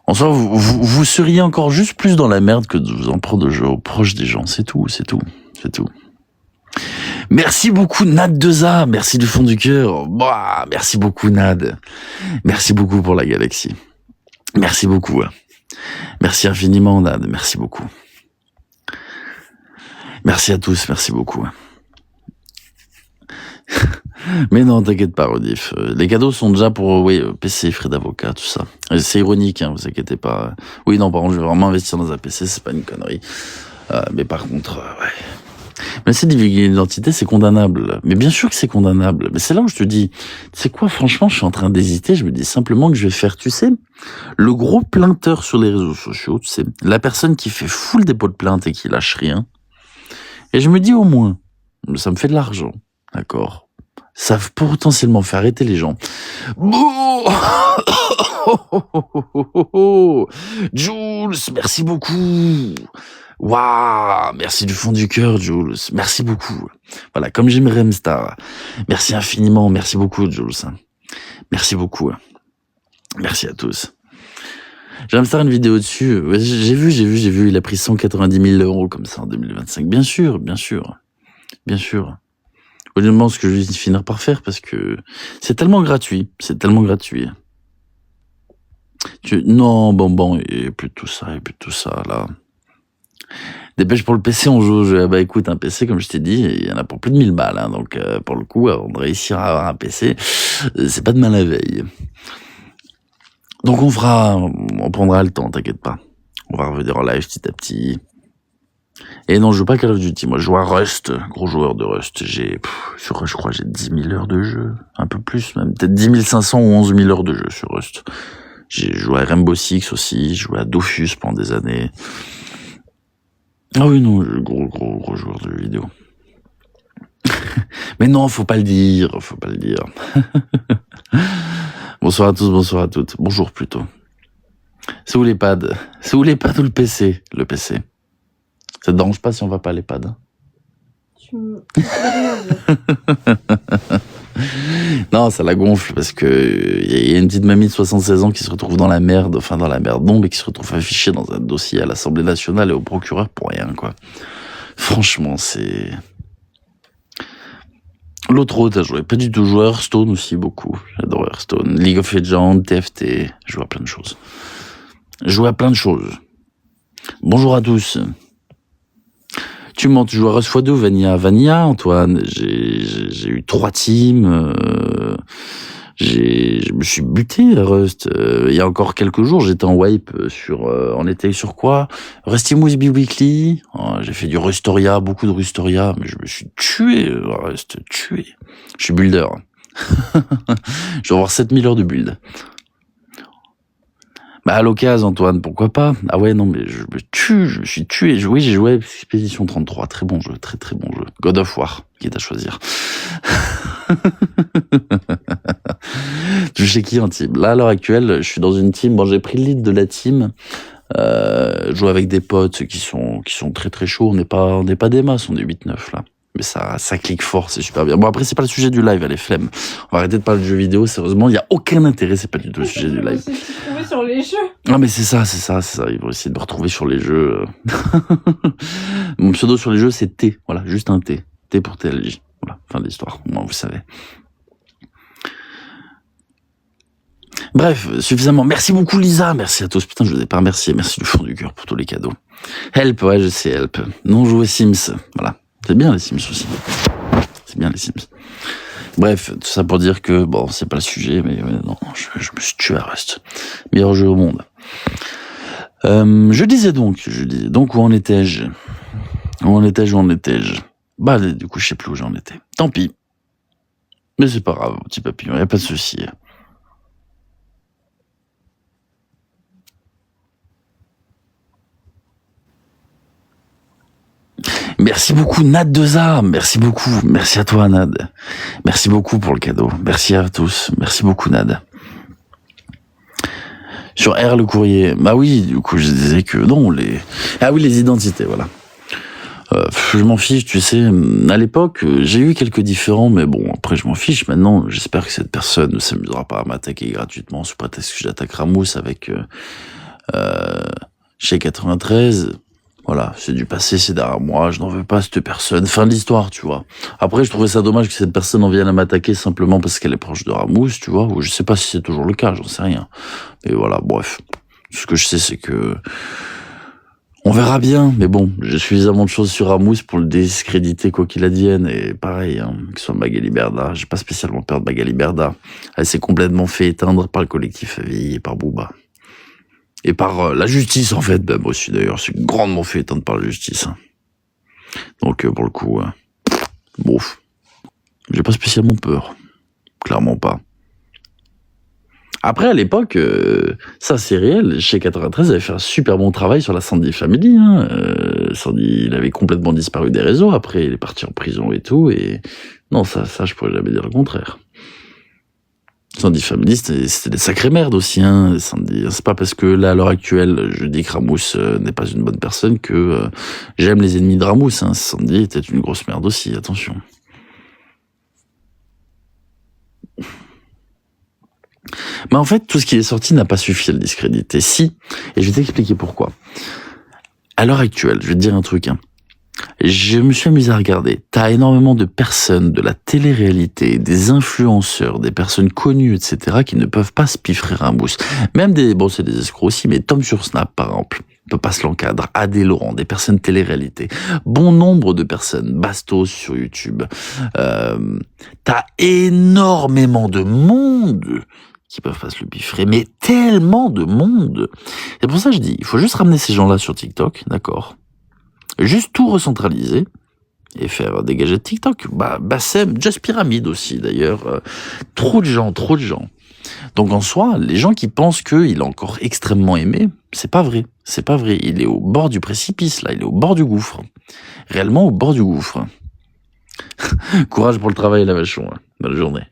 En soi, vous seriez encore juste plus dans la merde que de vous en prendre aux proches des gens. C'est tout. Merci beaucoup, Nad 2A. Merci du fond du cœur. Bah, merci beaucoup, Nad. Merci beaucoup pour la galaxie. Merci beaucoup. Merci infiniment, Nad. Merci beaucoup. Merci à tous. Merci beaucoup. Mais non, t'inquiète pas, Rodif. Les cadeaux sont déjà pour PC, frais d'avocat, tout ça. C'est ironique, hein, vous inquiétez pas. Oui, non, par contre, je vais vraiment investir dans un PC, c'est pas une connerie. Mais par contre, ouais. Mais c'est divulguer l'identité, c'est condamnable. Mais bien sûr que c'est condamnable. Mais c'est là où je te dis, tu sais quoi, franchement, je suis en train d'hésiter. Je me dis simplement que je vais faire, tu sais, le gros plainteur sur les réseaux sociaux, tu sais, la personne qui fait full dépôt de plainte et qui lâche rien. Et je me dis au moins, ça me fait de l'argent, d'accord? Ça peut potentiellement faire arrêter les gens. Jules, merci beaucoup. Waouh, merci du fond du cœur, Jules. Merci beaucoup. Voilà, comme j'aime Remstar. Merci infiniment, merci beaucoup, Jules. Merci beaucoup. Merci à tous. J'aime faire une vidéo dessus. J'ai vu. Il a pris 190 000 € comme ça en 2025. Bien sûr. Honnêtement, ce que je vais finir par faire, parce que c'est tellement gratuit. Non, bon, et plus de tout ça, là. Dépêche pour le PC, on joue. Bah écoute, un PC, comme je t'ai dit, il y en a pour plus de 1000 balles, hein, donc pour le coup, avant de réussir à avoir un PC, c'est pas demain la veille. Donc on prendra le temps, t'inquiète pas. On va revenir en live petit à petit. Et non, je joue pas Call of Duty, moi je joue à Rust, gros joueur de Rust. Sur Rust, je crois, j'ai 10 000 heures de jeu, un peu plus même, peut-être 10 500 ou 11 000 heures de jeu sur Rust. J'ai joué à Rainbow Six aussi, j'ai joué à Dofus pendant des années. Ah oui, non, gros joueur de jeux vidéo. Mais non, faut pas le dire. Bonsoir à tous, bonsoir à toutes. Bonjour plutôt. C'est où les pads ou le PC? Le PC. Ça te dérange pas si on va pas à l'EHPAD? Tu peux rien dire. Non, ça la gonfle parce que il y a une petite mamie de 76 ans qui se retrouve dans la merde, non, mais qui se retrouve affichée dans un dossier à l'Assemblée nationale et au procureur pour rien, quoi. Franchement, c'est... L'autre autre, j'ai pas du tout joué à Hearthstone aussi, beaucoup. J'adore Hearthstone. League of Legends, TFT, je joue à plein de choses. Bonjour à tous. Tu mens, tu joues à Rust x2 ou Vanilla, Antoine. J'ai eu 3 teams. Je me suis buté à Rust. Il y a encore quelques jours, j'étais en wipe on était sur quoi? Rustimous Be Weekly. J'ai fait du Rustoria, beaucoup de Rustoria, mais je me suis tué à Rust, tué. Je suis builder. Je vais avoir 7000 heures de build. Bah, à l'occasion, Antoine, pourquoi pas? Ah ouais, non, mais je me suis tué. Oui, j'ai joué à Expédition 33. Très bon jeu, très très bon jeu. God of War, qui est à choisir. Tu sais qui en team? Là, à l'heure actuelle, je suis dans une team. Bon, j'ai pris le lead de la team. Je joue avec des potes qui sont très très chauds. On n'est pas des masses, on est 8-9 là. Mais ça clique fort, c'est super bien. Bon, après, c'est pas le sujet du live, allez, flemme. On va arrêter de parler de jeux vidéo, sérieusement, il y a aucun intérêt, c'est pas du tout le sujet du live. Ils vont essayer de se trouver sur les jeux. Ah, mais c'est ça. Ils vont essayer de me retrouver sur les jeux. Mon pseudo sur les jeux, c'est T. Voilà, juste un T. T pour TLJ. Voilà, fin de l'histoire. Bon, vous savez. Bref, suffisamment. Merci beaucoup, Lisa. Merci à tous. Putain, je vous ai pas remercié. Merci du fond du cœur pour tous les cadeaux. Help, ouais, je sais, help. Non jouer Sims. Voilà. C'est bien les Sims aussi. C'est bien les Sims. Bref, tout ça pour dire que, bon, c'est pas le sujet, mais non, je me suis tué à Rust. Meilleur jeu au monde. Je disais donc, où en étais-je? Bah, du coup, je sais plus où j'en étais. Tant pis. Mais c'est pas grave, petit papillon, y a pas de souci. Merci beaucoup, Nad Deza. Merci beaucoup. Merci à toi, Nad. Merci beaucoup pour le cadeau. Merci à tous. Merci beaucoup, Nad. Sur R, le courrier. Bah oui, du coup, je disais que non, les identités, voilà. Je m'en fiche, tu sais. À l'époque, j'ai eu quelques différends, mais bon, après, je m'en fiche. Maintenant, j'espère que cette personne ne s'amusera pas à m'attaquer gratuitement sous prétexte que j'attaque Ramous avec chez 93. Voilà, c'est du passé, c'est derrière moi, je n'en veux pas cette personne. Fin de l'histoire, tu vois. Après, je trouvais ça dommage que cette personne en vienne à m'attaquer simplement parce qu'elle est proche de Ramous, tu vois. Ou je sais pas si c'est toujours le cas, j'en sais rien. Mais voilà, bref. Ce que je sais, c'est que on verra bien. Mais bon, j'ai suffisamment de choses sur Ramous pour le discréditer quoi qu'il advienne. Et pareil, que ce soit Magali Berda, j'ai pas spécialement peur de Magali Berda. Elle s'est complètement fait éteindre par le collectif AVI et par Booba. Et par la justice, en fait, ben, moi aussi, d'ailleurs, c'est grandement fait éteindre par la justice. Donc, pour le coup, bon, j'ai pas spécialement peur. Clairement pas. Après, à l'époque, ça, c'est réel. Chez 93, avait fait un super bon travail sur la Sandy Family. Sandy, il avait complètement disparu des réseaux. Après, il est parti en prison et tout. Et non, ça, je pourrais jamais dire le contraire. Sandy Family, c'était des sacrées merdes aussi, hein. Sandy, c'est pas parce que là, à l'heure actuelle, je dis que Ramous n'est pas une bonne personne que j'aime les ennemis de Ramous, hein. Sandy était une grosse merde aussi, attention. Mais en fait, tout ce qui est sorti n'a pas suffi à le discréditer. Si, et je vais t'expliquer pourquoi. À l'heure actuelle, je vais te dire un truc, hein. Je me suis amusé à regarder. T'as énormément de personnes de la télé-réalité, des influenceurs, des personnes connues, etc., qui ne peuvent pas se piffrer Ramous. Même c'est des escrocs aussi, mais Tom sur Snap, par exemple, peut pas se l'encadre. Adé Laurent, des personnes télé-réalité. Bon nombre de personnes. Bastos sur YouTube. T'as énormément de monde qui peuvent pas se le piffrer, mais tellement de monde. C'est pour ça que je dis, il faut juste ramener ces gens-là sur TikTok, d'accord? Juste tout recentraliser et faire dégager de TikTok. Bassem, Just Pyramid aussi d'ailleurs. Trop de gens. Donc en soi, les gens qui pensent qu'il est encore extrêmement aimé, c'est pas vrai. Il est au bord du précipice là, il est au bord du gouffre. Réellement au bord du gouffre. Courage pour le travail la vachon. Bonne journée.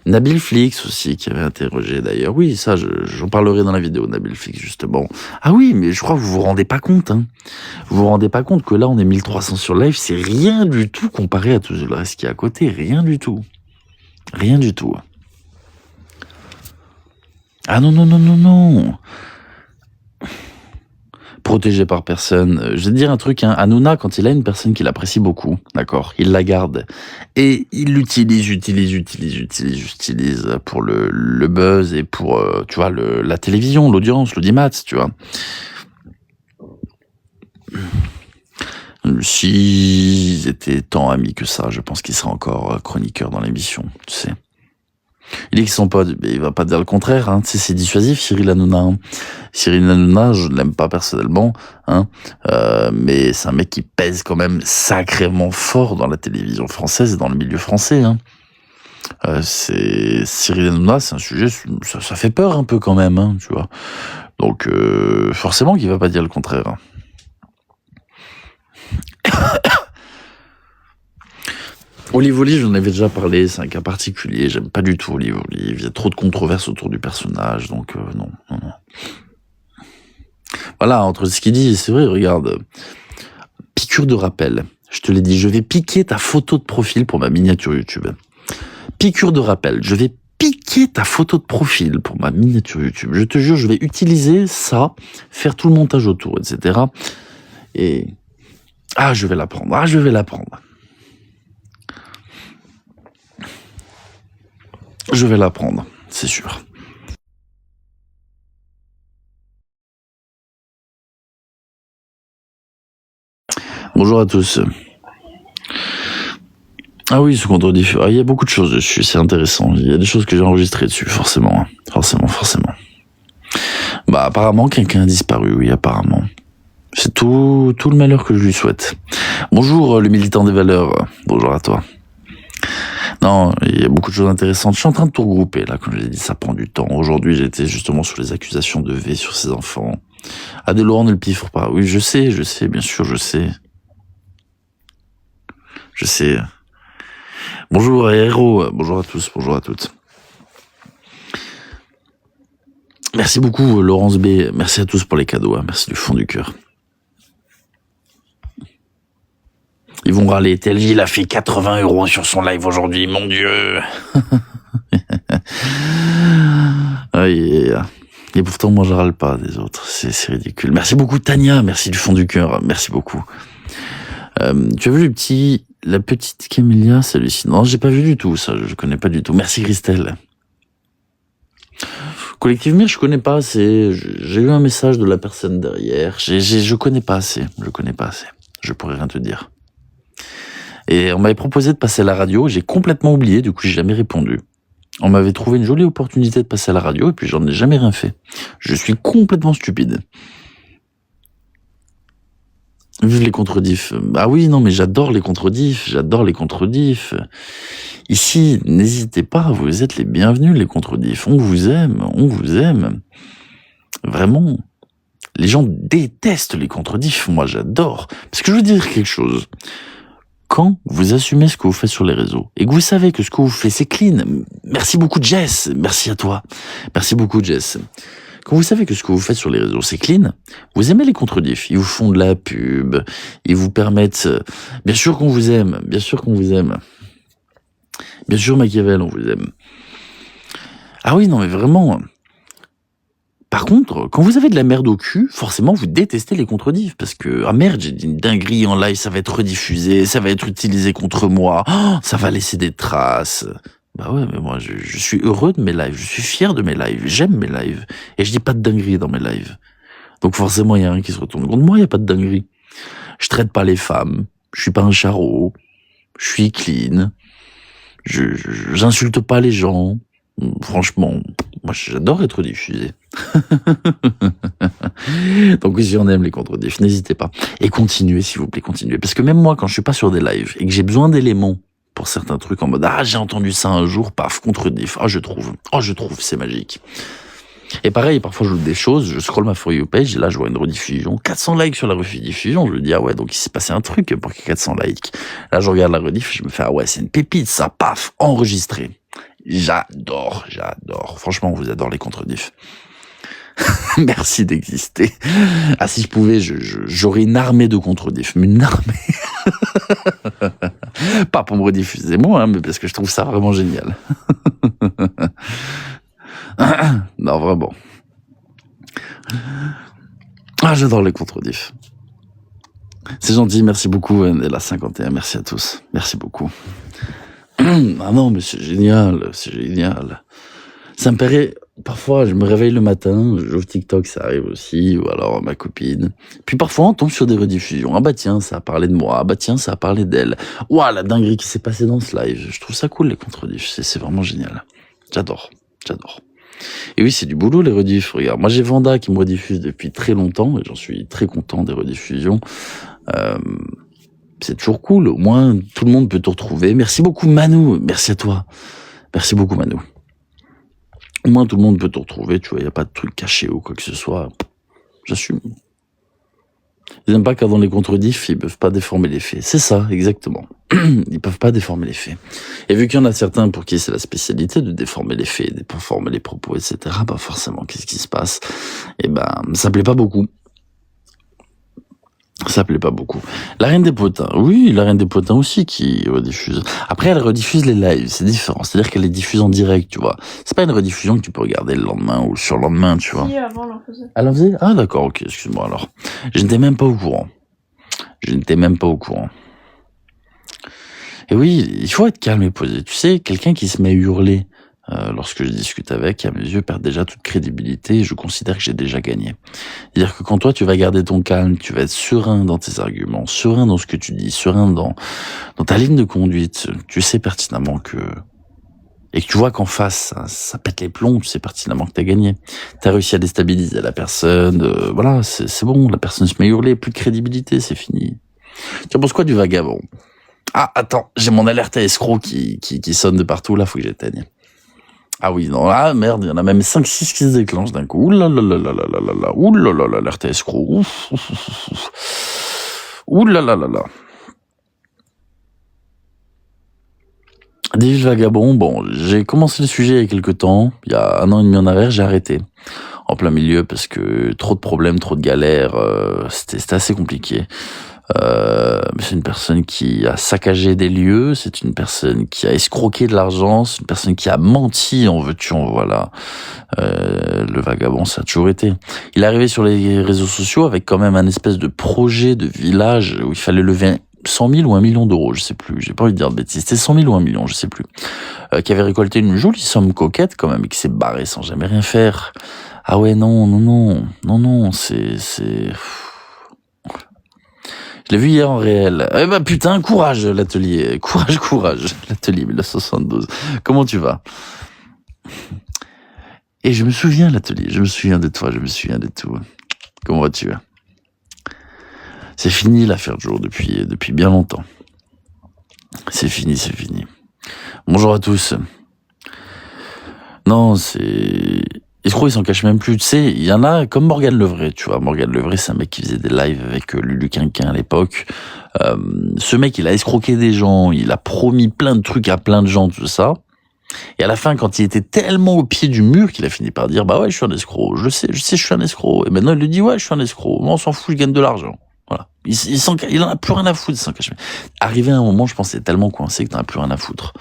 Nabil Flix aussi, qui avait interrogé d'ailleurs. Oui, ça, j'en parlerai dans la vidéo, Nabil Flix, justement. Ah oui, mais je crois que vous vous rendez pas compte, hein. Vous vous rendez pas compte que là, on est 1300 sur live, c'est rien du tout comparé à tout le reste qui est à côté. Rien du tout. Rien du tout. Ah non. Protégé par personne. Je vais te dire un truc, hein. Hanouna, quand il a une personne qu'il apprécie beaucoup, d'accord, il la garde. Et il l'utilise pour le buzz et pour, tu vois, la télévision, l'audience, l'audimat, tu vois. S'ils étaient tant amis que ça, je pense qu'il serait encore chroniqueur dans l'émission, tu sais. Il dit qu'ils sont pas, il va pas dire le contraire, hein. Tu sais, c'est dissuasif, Cyril Hanouna. Hein. Cyril Hanouna, je ne l'aime pas personnellement, hein, mais c'est un mec qui pèse quand même sacrément fort dans la télévision française et dans le milieu français, hein. C'est Cyril Hanouna, c'est un sujet, ça fait peur un peu quand même, hein, tu vois. Donc forcément qu'il va pas dire le contraire. Hein. Olive Olive, j'en avais déjà parlé, c'est un cas particulier, j'aime pas du tout Olive Olive, il y a trop de controverses autour du personnage, donc non. Voilà, entre ce qu'il dit, c'est vrai, regarde, piqûre de rappel, je te l'ai dit, je vais piquer ta photo de profil pour ma miniature YouTube. Piqûre de rappel, je vais piquer ta photo de profil pour ma miniature YouTube. Je te jure, je vais utiliser ça, faire tout le montage autour, etc. Et... je vais la prendre, je vais la prendre. Je vais la prendre, c'est sûr. Bonjour à tous. Ah oui, ce contre-diff. Il y a beaucoup de choses dessus, c'est intéressant. Il y a des choses que j'ai enregistrées dessus, forcément. Forcément. Bah, apparemment, quelqu'un a disparu, oui, apparemment. C'est tout le malheur que je lui souhaite. Bonjour, le militant des valeurs. Bonjour à toi. Non, il y a beaucoup de choses intéressantes. Je suis en train de tout regrouper, là, comme je l'ai dit, ça prend du temps. Aujourd'hui, j'étais justement sur les accusations de V sur ses enfants. Adé-Laurent ne le piffre pas. Oui, je sais, bien sûr, je sais. Bonjour Héros, bonjour à tous, bonjour à toutes. Merci beaucoup Laurence B, merci à tous pour les cadeaux, hein. Merci du fond du cœur. Ils vont râler, TLJ il a fait 80 € sur son live aujourd'hui, mon Dieu. Et pourtant moi je râle pas des autres, c'est ridicule. Merci beaucoup Tania, merci du fond du cœur, merci beaucoup. Tu as vu la petite Camélia, c'est hallucinant. Non, j'ai pas vu du tout ça, je connais pas du tout. Merci Christelle. Collective Mire, je connais pas assez. J'ai eu un message de la personne derrière. Je connais pas assez. Je pourrais rien te dire. Et on m'avait proposé de passer à la radio. J'ai complètement oublié. Du coup, j'ai jamais répondu. On m'avait trouvé une jolie opportunité de passer à la radio et puis j'en ai jamais rien fait. Je suis complètement stupide. Vive les contre-diffs. Ah oui, non, mais j'adore les contre-diffs. Ici, n'hésitez pas, vous êtes les bienvenus, les contre-diffs. On vous aime. Vraiment. Les gens détestent les contre-diffs. Moi, j'adore. Parce que je veux dire quelque chose. Quand vous assumez ce que vous faites sur les réseaux et que vous savez que ce que vous faites, c'est clean. Merci beaucoup, Jess. Merci à toi. Merci beaucoup, Jess. Quand vous savez que ce que vous faites sur les réseaux, c'est clean, vous aimez les contre-diffs. Ils vous font de la pub. Ils vous permettent... Bien sûr qu'on vous aime. Bien sûr, Machiavel, on vous aime. Ah oui, non, mais vraiment. Par contre, quand vous avez de la merde au cul, forcément, vous détestez les contre-diffs. Parce que, merde, j'ai dit une dinguerie en live, ça va être rediffusé, ça va être utilisé contre moi, ça va laisser des traces. Bah ouais, mais moi, je suis heureux de mes lives, je suis fier de mes lives, j'aime mes lives. Et je dis pas de dinguerie dans mes lives. Donc forcément, il y a rien qui se retourne contre moi, il y a pas de dinguerie. Je traite pas les femmes, je suis pas un charreau, je suis clean. J'insulte pas les gens. Franchement, moi j'adore être diffusé. Donc si on aime les contre-diffs, n'hésitez pas. Et continuez, s'il vous plaît, continuez. Parce que même moi, quand je suis pas sur des lives et que j'ai besoin d'éléments pour certains trucs en mode j'ai entendu ça un jour, paf, contre-diff. Je trouve, c'est magique. Et pareil, parfois je loupe des choses, je scroll ma For You page et là je vois une rediffusion, 400 likes sur la rediffusion, je me dis ouais, donc il s'est passé un truc pour qu'il y ait 400 likes. Là je regarde la rediff, je me fais ouais, c'est une pépite ça, paf, enregistré. J'adore. Franchement, on vous adore les contre-diffs. Merci d'exister. Si je pouvais, j'aurais une armée de contre-diffs, mais une armée. Pas pour me rediffuser moi, mais parce que je trouve ça vraiment génial. Non, vraiment. J'adore les contre-diffs. C'est gentil, merci beaucoup, la 51, merci à tous. Merci beaucoup. Non, mais c'est génial. Ça me paraît parfois, je me réveille le matin, j'ouvre TikTok, ça arrive aussi, ou alors ma copine. Puis parfois, on tombe sur des rediffusions. Ah bah tiens, ça a parlé de moi. Ah bah tiens, ça a parlé d'elle. Ouah, la dinguerie qui s'est passée dans ce live. Je trouve ça cool, les contre-rediffs. C'est vraiment génial. J'adore. Et oui, c'est du boulot, les rediffs. Regarde, moi j'ai Vanda qui me rediffuse depuis très longtemps, et j'en suis très content des rediffusions. C'est toujours cool, au moins tout le monde peut te retrouver. Merci beaucoup Manu, merci à toi. Merci beaucoup Manu. Au moins tout le monde peut te retrouver, tu vois, il n'y a pas de truc caché ou quoi que ce soit. J'assume. Ils n'aiment pas quand dans les contre-diffs, ils peuvent pas déformer les faits. C'est ça, exactement. Ils peuvent pas déformer les faits. Et vu qu'il y en a certains pour qui c'est la spécialité de déformer les faits, de déformer les propos, etc., bah forcément, qu'est-ce qui se passe? Eh ben, ça plaît pas beaucoup. Ça plaît pas beaucoup. La Reine des Potins, oui, la Reine des Potins aussi qui rediffuse. Après, elle rediffuse les lives, c'est différent. C'est-à-dire qu'elle les diffuse en direct, tu vois. C'est pas une rediffusion que tu peux regarder le lendemain ou le surlendemain, tu vois. Si, avant, on en faisait. Elle en faisait? Ah, d'accord, ok, excuse-moi alors. Je n'étais même pas au courant. Et oui, il faut être calme et posé. Tu sais, quelqu'un qui se met à hurler lorsque je discute avec, à mes yeux, perd déjà toute crédibilité et je considère que j'ai déjà gagné. C'est-à-dire que quand toi, tu vas garder ton calme, tu vas être serein dans tes arguments, serein dans ce que tu dis, serein dans ta ligne de conduite, tu sais pertinemment que... Et que tu vois qu'en face, ça pète les plombs, tu sais pertinemment que t'as gagné. T'as réussi à déstabiliser la personne, voilà, c'est bon, la personne se met à hurler, plus de crédibilité, c'est fini. Tu en penses quoi du vagabond? Ah, attends, j'ai mon alerte à escroc qui sonne de partout, là, faut que j'éteigne. Ah oui, non, là, merde, il y en a même 5-6 qui se déclenchent d'un coup. Ouh là là là là là là là là, ouh là là là, alerte à escroc. Ouf, ouf, ouf, ouf. Ouh là là là là. Des villes vagabonds, bon, j'ai commencé le sujet il y a quelques temps, il y a 1 an et demi en arrière, j'ai arrêté. En plein milieu, parce que trop de problèmes, trop de galères, c'était assez compliqué. C'est une personne qui a saccagé des lieux, c'est une personne qui a escroqué de l'argent, c'est une personne qui a menti, en veux-tu, en voilà. Le vagabond, ça a toujours été. Il est arrivé sur les réseaux sociaux avec quand même un espèce de projet de village où il fallait lever 100 000 ou 1 million d'euros, je sais plus, j'ai pas envie de dire de bêtises, c'était 100 000 ou 1 million, je sais plus, qui avait récolté une jolie somme coquette quand même et qui s'est barré sans jamais rien faire. Ah ouais, non, c'est... Je l'ai vu hier en réel. Eh ben putain, courage l'atelier, courage, l'atelier 1972. Comment tu vas? Et je me souviens l'atelier, je me souviens de toi, je me souviens de tout. Comment vas-tu? C'est fini l'affaire de jour depuis bien longtemps. C'est fini. Bonjour à tous. Non, c'est... Et je crois qu'ils s'en cachent même plus. Tu sais, il y en a comme Morgane Levray, tu vois. Morgane Levray, c'est un mec qui faisait des lives avec Lulu Quinquin à l'époque. Ce mec, il a escroqué des gens, il a promis plein de trucs à plein de gens, tout ça. Et à la fin, quand il était tellement au pied du mur qu'il a fini par dire, bah ouais, je suis un escroc, je sais, je suis un escroc. Et maintenant, il lui dit, ouais, je suis un escroc. Moi, on s'en fout, je gagne de l'argent. Voilà. Il en a plus rien à foutre, il s'en cache. Arrivé à un moment, je pensais tellement coincé que t'en as plus rien à foutre.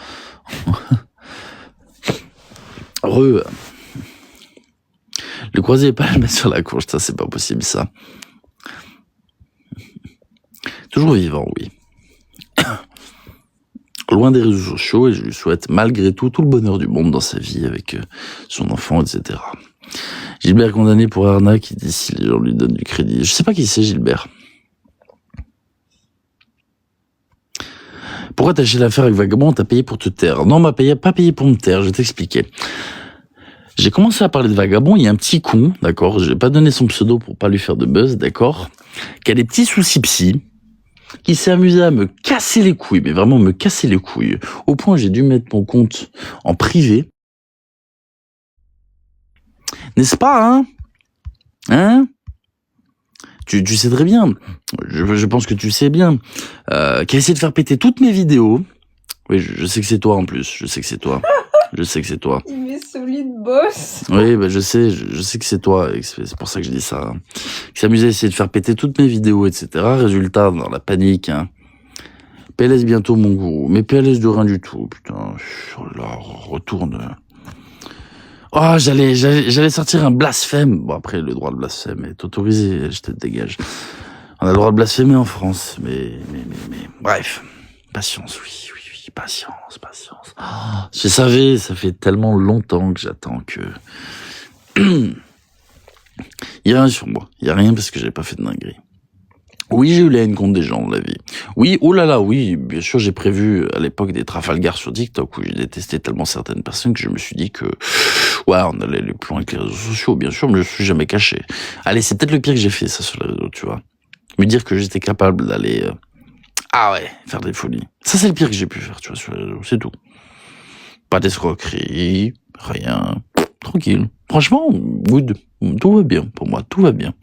Le croisé est pas à le mettre sur la courge, ça c'est pas possible ça. Toujours vivant, oui. Loin des réseaux sociaux et je lui souhaite malgré tout le bonheur du monde dans sa vie avec son enfant, etc. Gilbert condamné pour arnaque, il dit si les gens lui donnent du crédit. Je sais pas qui c'est Gilbert. Pourquoi t'as acheté l'affaire avec Vagabond? T'as payé pour te taire. Non, pas payé pour me taire, je vais t'expliquer. J'ai commencé à parler de Vagabond, il y a un petit con, d'accord, j'ai pas donné son pseudo pour pas lui faire de buzz, d'accord, qui a des petits soucis psy, qui s'est amusé à me casser les couilles, mais vraiment me casser les couilles, au point où j'ai dû mettre mon compte en privé. N'est-ce pas, hein tu sais très bien, je pense que tu sais bien, qui a essayé de faire péter toutes mes vidéos. Oui, je sais que c'est toi en plus, je sais que c'est toi. Il met solide boss. Oui, bah je sais que c'est toi, et c'est pour ça que je dis ça. Qui s'amusait à essayer de faire péter toutes mes vidéos, etc. Résultat, dans la panique, PLS bientôt mon gourou, mais PLS de rien du tout, putain, oh là, retourne. Oh, j'allais sortir un blasphème. Bon, après, le droit de blasphème est autorisé, je te dégage. On a le droit de blasphémer en France, mais, bref. Patience, oui, patience. Oh, je savais, ça fait tellement longtemps que j'attends que Il y a rien sur moi. Il y a rien parce que j'avais pas fait de dinguerie. Oui, j'ai eu la haine contre des gens dans la vie. Oui, oh là là, oui, bien sûr, j'ai prévu à l'époque des Trafalgar sur TikTok où j'ai détesté tellement certaines personnes que je me suis dit que, ouais, on allait aller plus loin avec les réseaux sociaux, bien sûr, mais je me suis jamais caché. Allez, c'est peut-être le pire que j'ai fait, ça, sur les réseaux, tu vois. Me dire que j'étais capable d'aller, ah ouais, faire des folies. Ça, c'est le pire que j'ai pu faire, tu vois, sur les réseaux, c'est tout. Pas d'escroquerie, rien, tranquille. Franchement, good. Tout va bien, pour moi, tout va bien.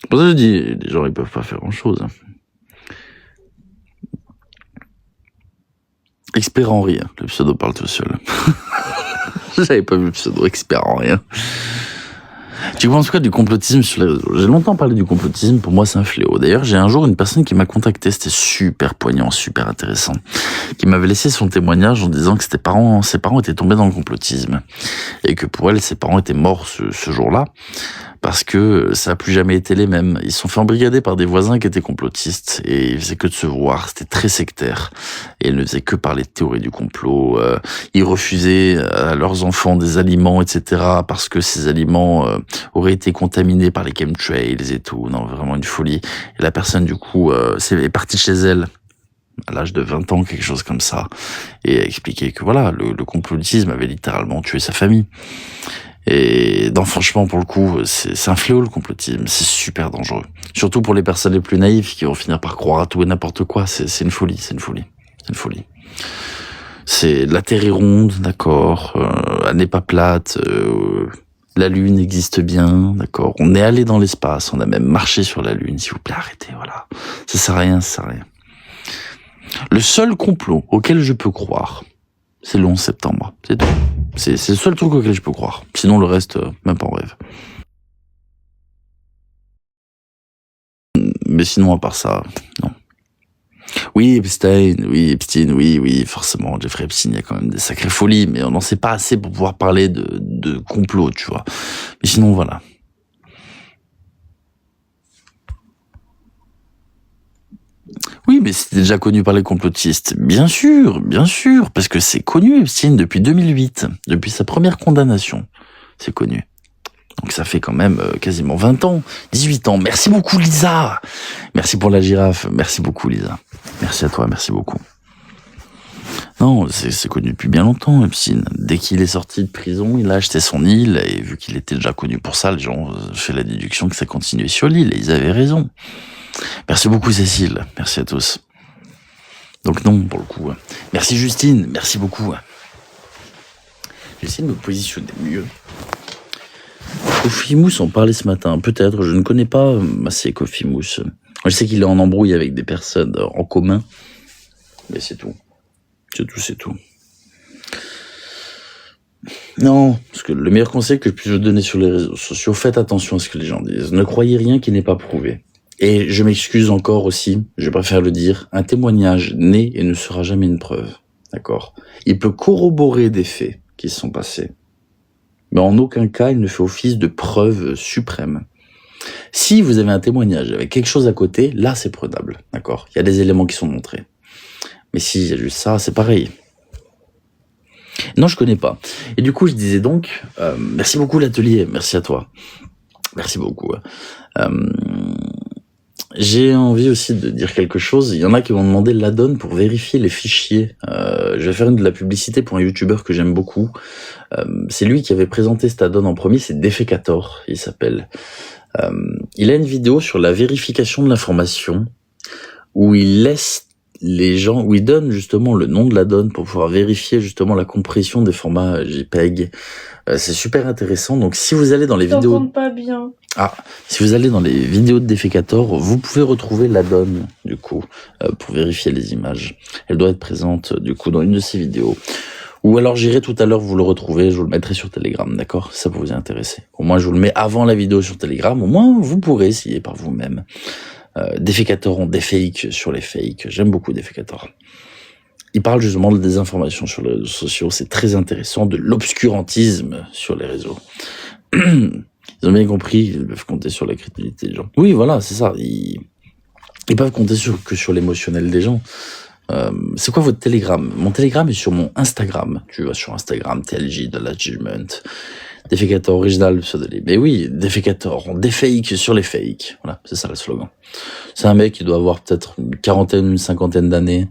Pour ça, je dis, les gens, ils peuvent pas faire grand-chose. Expert en rien. Le pseudo parle tout seul. J'avais pas vu le pseudo expert en rien. Tu penses quoi du complotisme sur les réseaux? J'ai longtemps parlé du complotisme, pour moi c'est un fléau. D'ailleurs, j'ai un jour une personne qui m'a contacté, c'était super poignant, super intéressant, qui m'avait laissé son témoignage en disant que ses parents étaient tombés dans le complotisme. Et que pour elle, ses parents étaient morts ce jour-là. Parce que ça a plus jamais été les mêmes. Ils se sont fait embrigader par des voisins qui étaient complotistes et ils faisaient que de se voir. C'était très sectaire et ils ne faisaient que parler de théories du complot. Ils refusaient à leurs enfants des aliments, etc. parce que ces aliments auraient été contaminés par les chemtrails et tout. Non, vraiment une folie. Et la personne du coup est partie chez elle à l'âge de 20 ans, quelque chose comme ça, et a expliqué que voilà, le complotisme avait littéralement tué sa famille. Et non, franchement, pour le coup, c'est un fléau, le complotisme. C'est super dangereux. Surtout pour les personnes les plus naïves qui vont finir par croire à tout et n'importe quoi. C'est une folie, c'est une folie. C'est une folie. La Terre est ronde, d'accord. Elle n'est pas plate. La Lune existe bien, d'accord. On est allé dans l'espace. On a même marché sur la Lune. S'il vous plaît, arrêtez, voilà. Ça sert à rien, ça sert à rien. Le seul complot auquel je peux croire, c'est le 11 septembre. C'est tout. C'est le seul truc auquel je peux croire. Sinon, le reste, même pas en rêve. Mais sinon, à part ça, non. Oui, Epstein, oui, forcément, Jeffrey Epstein, il y a quand même des sacrées folies, mais on n'en sait pas assez pour pouvoir parler de complot, tu vois. Mais sinon, voilà. Oui, mais c'était déjà connu par les complotistes. Bien sûr, parce que c'est connu, Epstein, depuis 2008, depuis sa première condamnation. C'est connu. Donc ça fait quand même quasiment 20 ans, 18 ans. Merci beaucoup, Lisa. Merci pour la girafe. Merci beaucoup, Lisa. Merci à toi, merci beaucoup. Non, c'est connu depuis bien longtemps, Epstein. Dès qu'il est sorti de prison, il a acheté son île, et vu qu'il était déjà connu pour ça, les gens ont fait la déduction que ça continuait sur l'île, et ils avaient raison. Merci beaucoup, Cécile. Merci à tous. Donc non, pour le coup. Merci, Justine. Merci beaucoup. J'ai essayé de me positionner mieux. Coffee Mousse en parlait ce matin. Peut-être, je ne connais pas assez Coffee Mousse. Je sais qu'il est en embrouille avec des personnes en commun. Mais c'est tout. C'est tout. Non, parce que le meilleur conseil que je puisse vous donner sur les réseaux sociaux, faites attention à ce que les gens disent. Ne croyez rien qui n'est pas prouvé. Et je m'excuse encore aussi, je préfère le dire, un témoignage n'est et ne sera jamais une preuve. D'accord? Il peut corroborer des faits qui se sont passés. Mais en aucun cas, il ne fait office de preuve suprême. Si vous avez un témoignage avec quelque chose à côté, là, c'est prenable. D'accord? Il y a des éléments qui sont montrés. Mais s'il y a juste ça, c'est pareil. Non, je connais pas. Et du coup, je disais donc, merci beaucoup l'atelier, merci à toi. Merci beaucoup. J'ai envie aussi de dire quelque chose. Il y en a qui m'ont demandé l'add-on pour vérifier les fichiers. Je vais faire de la publicité pour un youtubeur que j'aime beaucoup. C'est lui qui avait présenté cet add-on en premier, c'est Defecator, il s'appelle. Il a une vidéo sur la vérification de l'information où il laisse les gens, où il donne justement le nom de l'add-on pour pouvoir vérifier justement la compression des formats JPEG. C'est super intéressant. Donc si vous allez dans les vidéos... pas bien. Ah, si vous allez dans les vidéos de Defecator, vous pouvez retrouver l'add-on, du coup, pour vérifier les images. Elle doit être présente, du coup, dans une de ces vidéos. Ou alors j'irai tout à l'heure vous le retrouver, je vous le mettrai sur Telegram, d'accord? Si ça peut vous intéresser. Au moins je vous le mets avant la vidéo sur Telegram, au moins vous pourrez essayer par vous-même. Defecator ont des fakes sur les fakes, j'aime beaucoup Defecator. Il parle justement de désinformation sur les réseaux sociaux, c'est très intéressant, de l'obscurantisme sur les réseaux. Ils ont bien compris qu'ils peuvent compter sur la crédibilité des gens. Oui, voilà, c'est ça. Ils peuvent compter que sur l'émotionnel des gens. C'est quoi votre Telegram? Mon Telegram est sur mon Instagram. Tu vas sur Instagram, TLJ, de la Judgment. Defecator original pseudonyme. Mais oui, Defecator, on défake sur les fakes. Voilà, c'est ça le slogan. C'est un mec qui doit avoir peut-être une quarantaine, une cinquantaine d'années,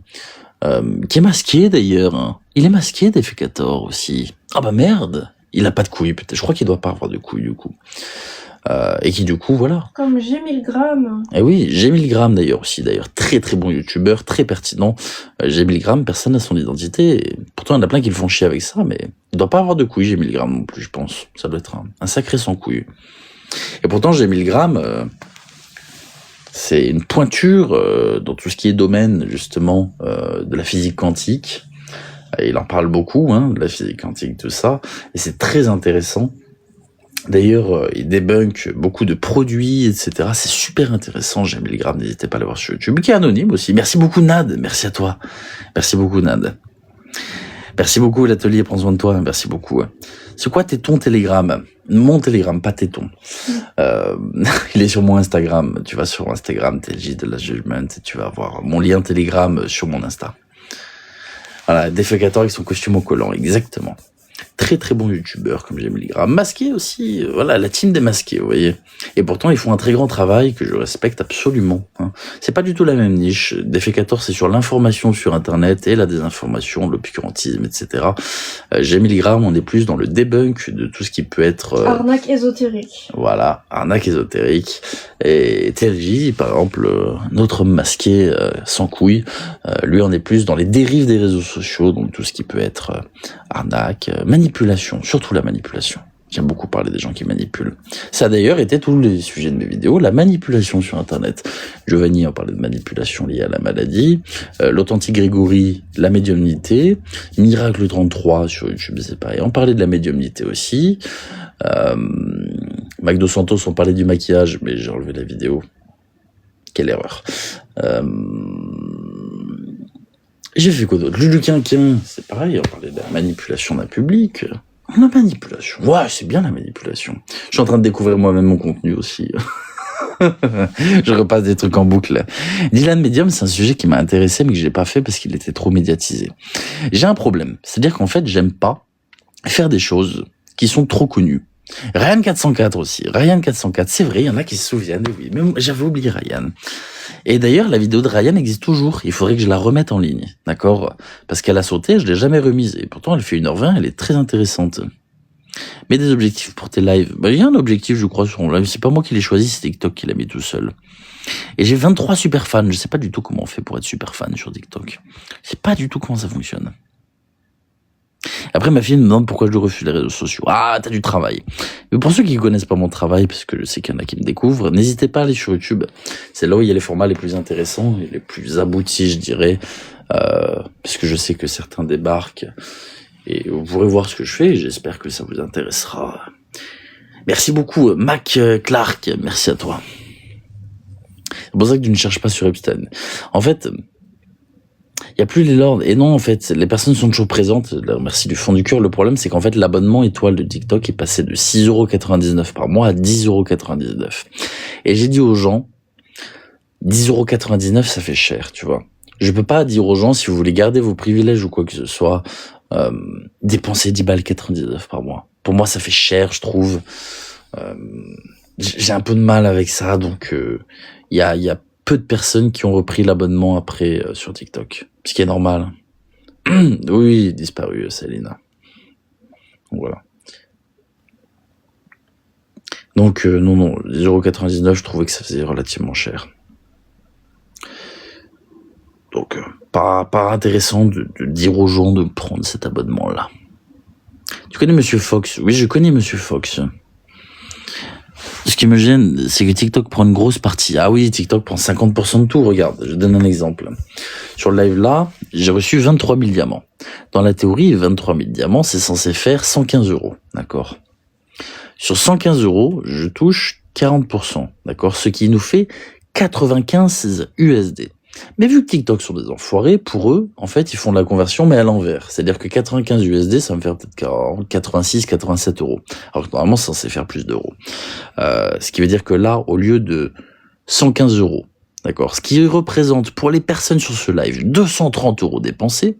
qui est masqué d'ailleurs. Hein. Il est masqué, Defecator aussi. Ah bah merde, il a pas de couilles peut-être. Je crois qu'il doit pas avoir de couilles du coup. Et qui du coup, voilà. Comme G1000 grammes. Et oui, G1000 grammes d'ailleurs aussi, très très bon youtubeur, très pertinent. G1000 grammes, personne n'a son identité. Et pourtant, il y en a plein qui le font chier avec ça, mais il doit pas avoir de couilles, G1000 grammes non plus, je pense. Ça doit être un sacré sans couilles. Et pourtant, G1000 grammes, c'est une pointure dans tout ce qui est domaine, justement, de la physique quantique. Et il en parle beaucoup, hein, de la physique quantique, tout ça. Et c'est très intéressant. D'ailleurs, il débunk beaucoup de produits, etc. C'est super intéressant, G1000 grammes, n'hésitez pas à le voir sur YouTube, qui est anonyme aussi. Merci beaucoup, Nad, merci à toi. Merci beaucoup, Nad. Merci beaucoup, l'atelier, prends soin de toi, merci beaucoup. C'est quoi ton Telegram? Mon Telegram, pas téton. Il est sur mon Instagram, tu vas sur Instagram, TLJ de la Judgment, et tu vas avoir mon lien Telegram sur mon Insta. Voilà, Defecator avec son costume au collant, exactement. Très très bon youtubeur comme G1000 grammes. Masqué aussi, voilà, la team des masqués, vous voyez. Et pourtant, ils font un très grand travail que je respecte absolument. Hein. C'est pas du tout la même niche. Defecator, c'est sur l'information sur Internet et la désinformation, l'obscurantisme, etc. G1000 grammes, on est plus dans le debunk de tout ce qui peut être... Arnaque ésotérique. Voilà, arnaque ésotérique. Et TLJ, par exemple, notre homme masqué sans couilles, lui, on est plus dans les dérives des réseaux sociaux, donc tout ce qui peut être arnaque, manipulation, surtout la manipulation. J'aime beaucoup parler des gens qui manipulent. Ça a d'ailleurs été tous les sujets de mes vidéos, la manipulation sur Internet. Giovanni en parlait de manipulation liée à la maladie, l'authentique Grégory, la médiumnité, Miracle 33 sur YouTube, c'est pareil. On parlait de la médiumnité aussi. Magdo Santos, on parlait du maquillage, mais j'ai enlevé la vidéo. Quelle erreur. J'ai fait quoi d'autre? Lulu Quinquin, c'est pareil, on parlait de la manipulation d'un public. La manipulation. Ouais, c'est bien la manipulation. Je suis en train de découvrir moi-même mon contenu aussi. Je repasse des trucs en boucle. Dylan Medium, c'est un sujet qui m'a intéressé, mais que j'ai pas fait parce qu'il était trop médiatisé. J'ai un problème. C'est-à-dire qu'en fait, j'aime pas faire des choses qui sont trop connues. Ryan 404 aussi. Ryan 404, c'est vrai, il y en a qui se souviennent, oui. Mais j'avais oublié Ryan. Et d'ailleurs, la vidéo de Ryan existe toujours. Il faudrait que je la remette en ligne, d'accord? Parce qu'elle a sauté, je l'ai jamais remise. Et pourtant, elle fait 1h20, elle est très intéressante. Mais des objectifs pour tes lives. Il y a un objectif, je crois, sur mon live. C'est pas moi qui l'ai choisi, c'est TikTok qui l'a mis tout seul. Et j'ai 23 super fans. Je sais pas du tout comment on fait pour être super fan sur TikTok. Je sais pas du tout comment ça fonctionne. Après, ma fille me demande pourquoi je refuse les réseaux sociaux. Ah, t'as du travail. Mais pour ceux qui connaissent pas mon travail, parce que je sais qu'il y en a qui me découvrent, n'hésitez pas à aller sur YouTube. C'est là où il y a les formats les plus intéressants et les plus aboutis, je dirais. Parce que je sais que certains débarquent. Et vous pourrez voir ce que je fais. J'espère que ça vous intéressera. Merci beaucoup, Mac Clark. Merci à toi. C'est pour ça que tu ne cherches pas sur Epstein. En fait... il n'y a plus les lords. Et non, en fait, les personnes sont toujours présentes. Merci du fond du cœur. Le problème, c'est qu'en fait, l'abonnement étoile de TikTok est passé de 6,99€ par mois à 10,99€. Et j'ai dit aux gens, 10,99€, ça fait cher, tu vois. Je peux pas dire aux gens, si vous voulez garder vos privilèges ou quoi que ce soit, dépensez 10,99€ par mois. Pour moi, ça fait cher, je trouve. J'ai un peu de mal avec ça, donc il y a peu de personnes qui ont repris l'abonnement après sur TikTok. Ce qui est normal. Oui, disparu, Céline. Voilà. Donc, non, 10,99€, je trouvais que ça faisait relativement cher. Donc, pas intéressant de dire aux gens de prendre cet abonnement-là. Tu connais Monsieur Fox? Oui, je connais Monsieur Fox. Ce qui me gêne, c'est que TikTok prend une grosse partie. Ah oui, TikTok prend 50% de tout. Regarde, je donne un exemple. Sur le live là, j'ai reçu 23 000 diamants. Dans la théorie, 23 000 diamants, c'est censé faire 115€. D'accord? Sur 115€, je touche 40%. D'accord? Ce qui nous fait 95 USD. Mais vu que TikTok sont des enfoirés, pour eux, en fait, ils font de la conversion, mais à l'envers. C'est-à-dire que 95 USD, ça me fait peut-être 86, 87€. Alors que normalement, c'est censé faire plus d'euros. Ce qui veut dire que là, au lieu de 115€, d'accord, ce qui représente pour les personnes sur ce live 230 € dépensés,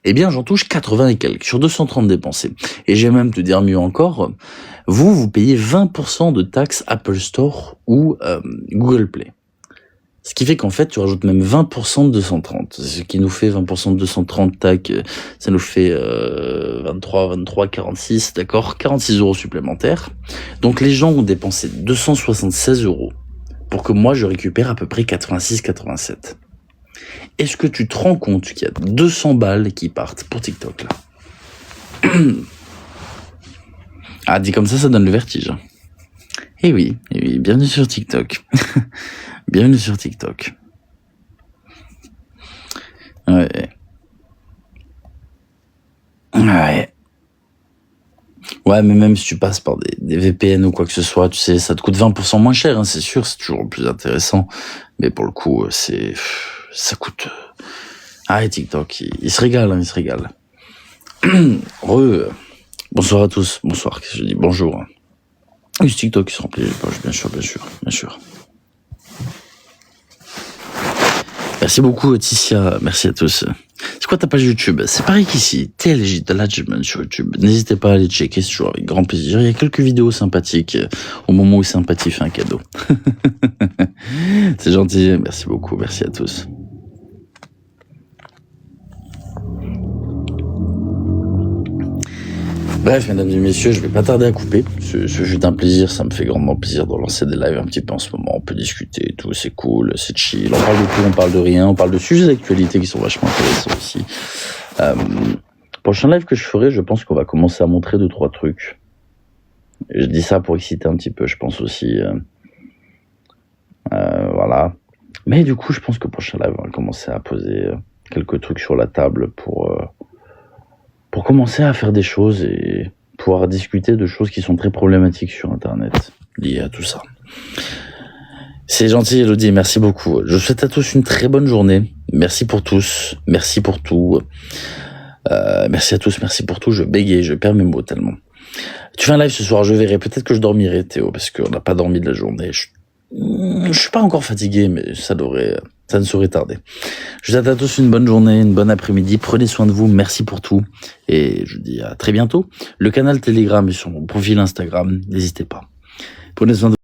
eh bien j'en touche 80 et quelques sur 230 dépensés. Et j'ai même te dire mieux encore, vous payez 20% de taxes Apple Store ou Google Play. Ce qui fait qu'en fait, tu rajoutes même 20% de 230. Ce qui nous fait 20% de 230, tac, ça nous fait 23, 46, d'accord, 46 € supplémentaires. Donc les gens ont dépensé 276 € pour que moi je récupère à peu près 86, 87. Est-ce que tu te rends compte qu'il y a 200 balles qui partent pour TikTok là? Ah, dit comme ça donne le vertige. Eh oui, bienvenue sur TikTok. Bienvenue sur TikTok. Ouais. Ouais, mais même si tu passes par des VPN ou quoi que ce soit, tu sais, ça te coûte 20% moins cher, hein, c'est sûr, c'est toujours plus intéressant. Mais pour le coup, ça coûte... Ah, et TikTok, il se régale, il se régale. Bonsoir à tous, bonsoir, je dis bonjour. Oui, TikTok qui se remplit les poches, bien sûr. Merci beaucoup, Ticia, merci à tous. C'est quoi ta page YouTube? C'est pareil qu'ici, TLJ de Ladgement sur YouTube. N'hésitez pas à aller checker, c'est toujours avec grand plaisir. Il y a quelques vidéos sympathiques au moment où Sympathie fait un cadeau. C'est gentil, merci beaucoup, merci à tous. Bref, mesdames et messieurs, je vais pas tarder à couper. Ce fut un plaisir, ça me fait grandement plaisir de lancer des lives un petit peu en ce moment. On peut discuter et tout, c'est cool, c'est chill. On parle de tout, on parle de rien, on parle de sujets d'actualité qui sont vachement intéressants aussi. Prochain live que je ferai, je pense qu'on va commencer à montrer 2-3 trucs. Et je dis ça pour exciter un petit peu, je pense aussi. Voilà. Mais du coup, je pense que prochain live, on va commencer à poser quelques trucs sur la table pour commencer à faire des choses et pouvoir discuter de choses qui sont très problématiques sur Internet, liées à tout ça. C'est gentil, Elodie, merci beaucoup. Je vous souhaite à tous une très bonne journée. Merci pour tous, merci pour tout. Merci à tous, merci pour tout. Je bégaye, je perds mes mots tellement. Tu fais un live ce soir, je verrai. Peut-être que je dormirai, Théo, parce qu'on n'a pas dormi de la journée. Je suis pas encore fatigué, mais ça ne saurait tarder. Je vous souhaite à tous une bonne journée, une bonne après-midi. Prenez soin de vous, merci pour tout. Et je vous dis à très bientôt. Le canal Telegram est sur mon profil Instagram, n'hésitez pas. Prenez soin de vous.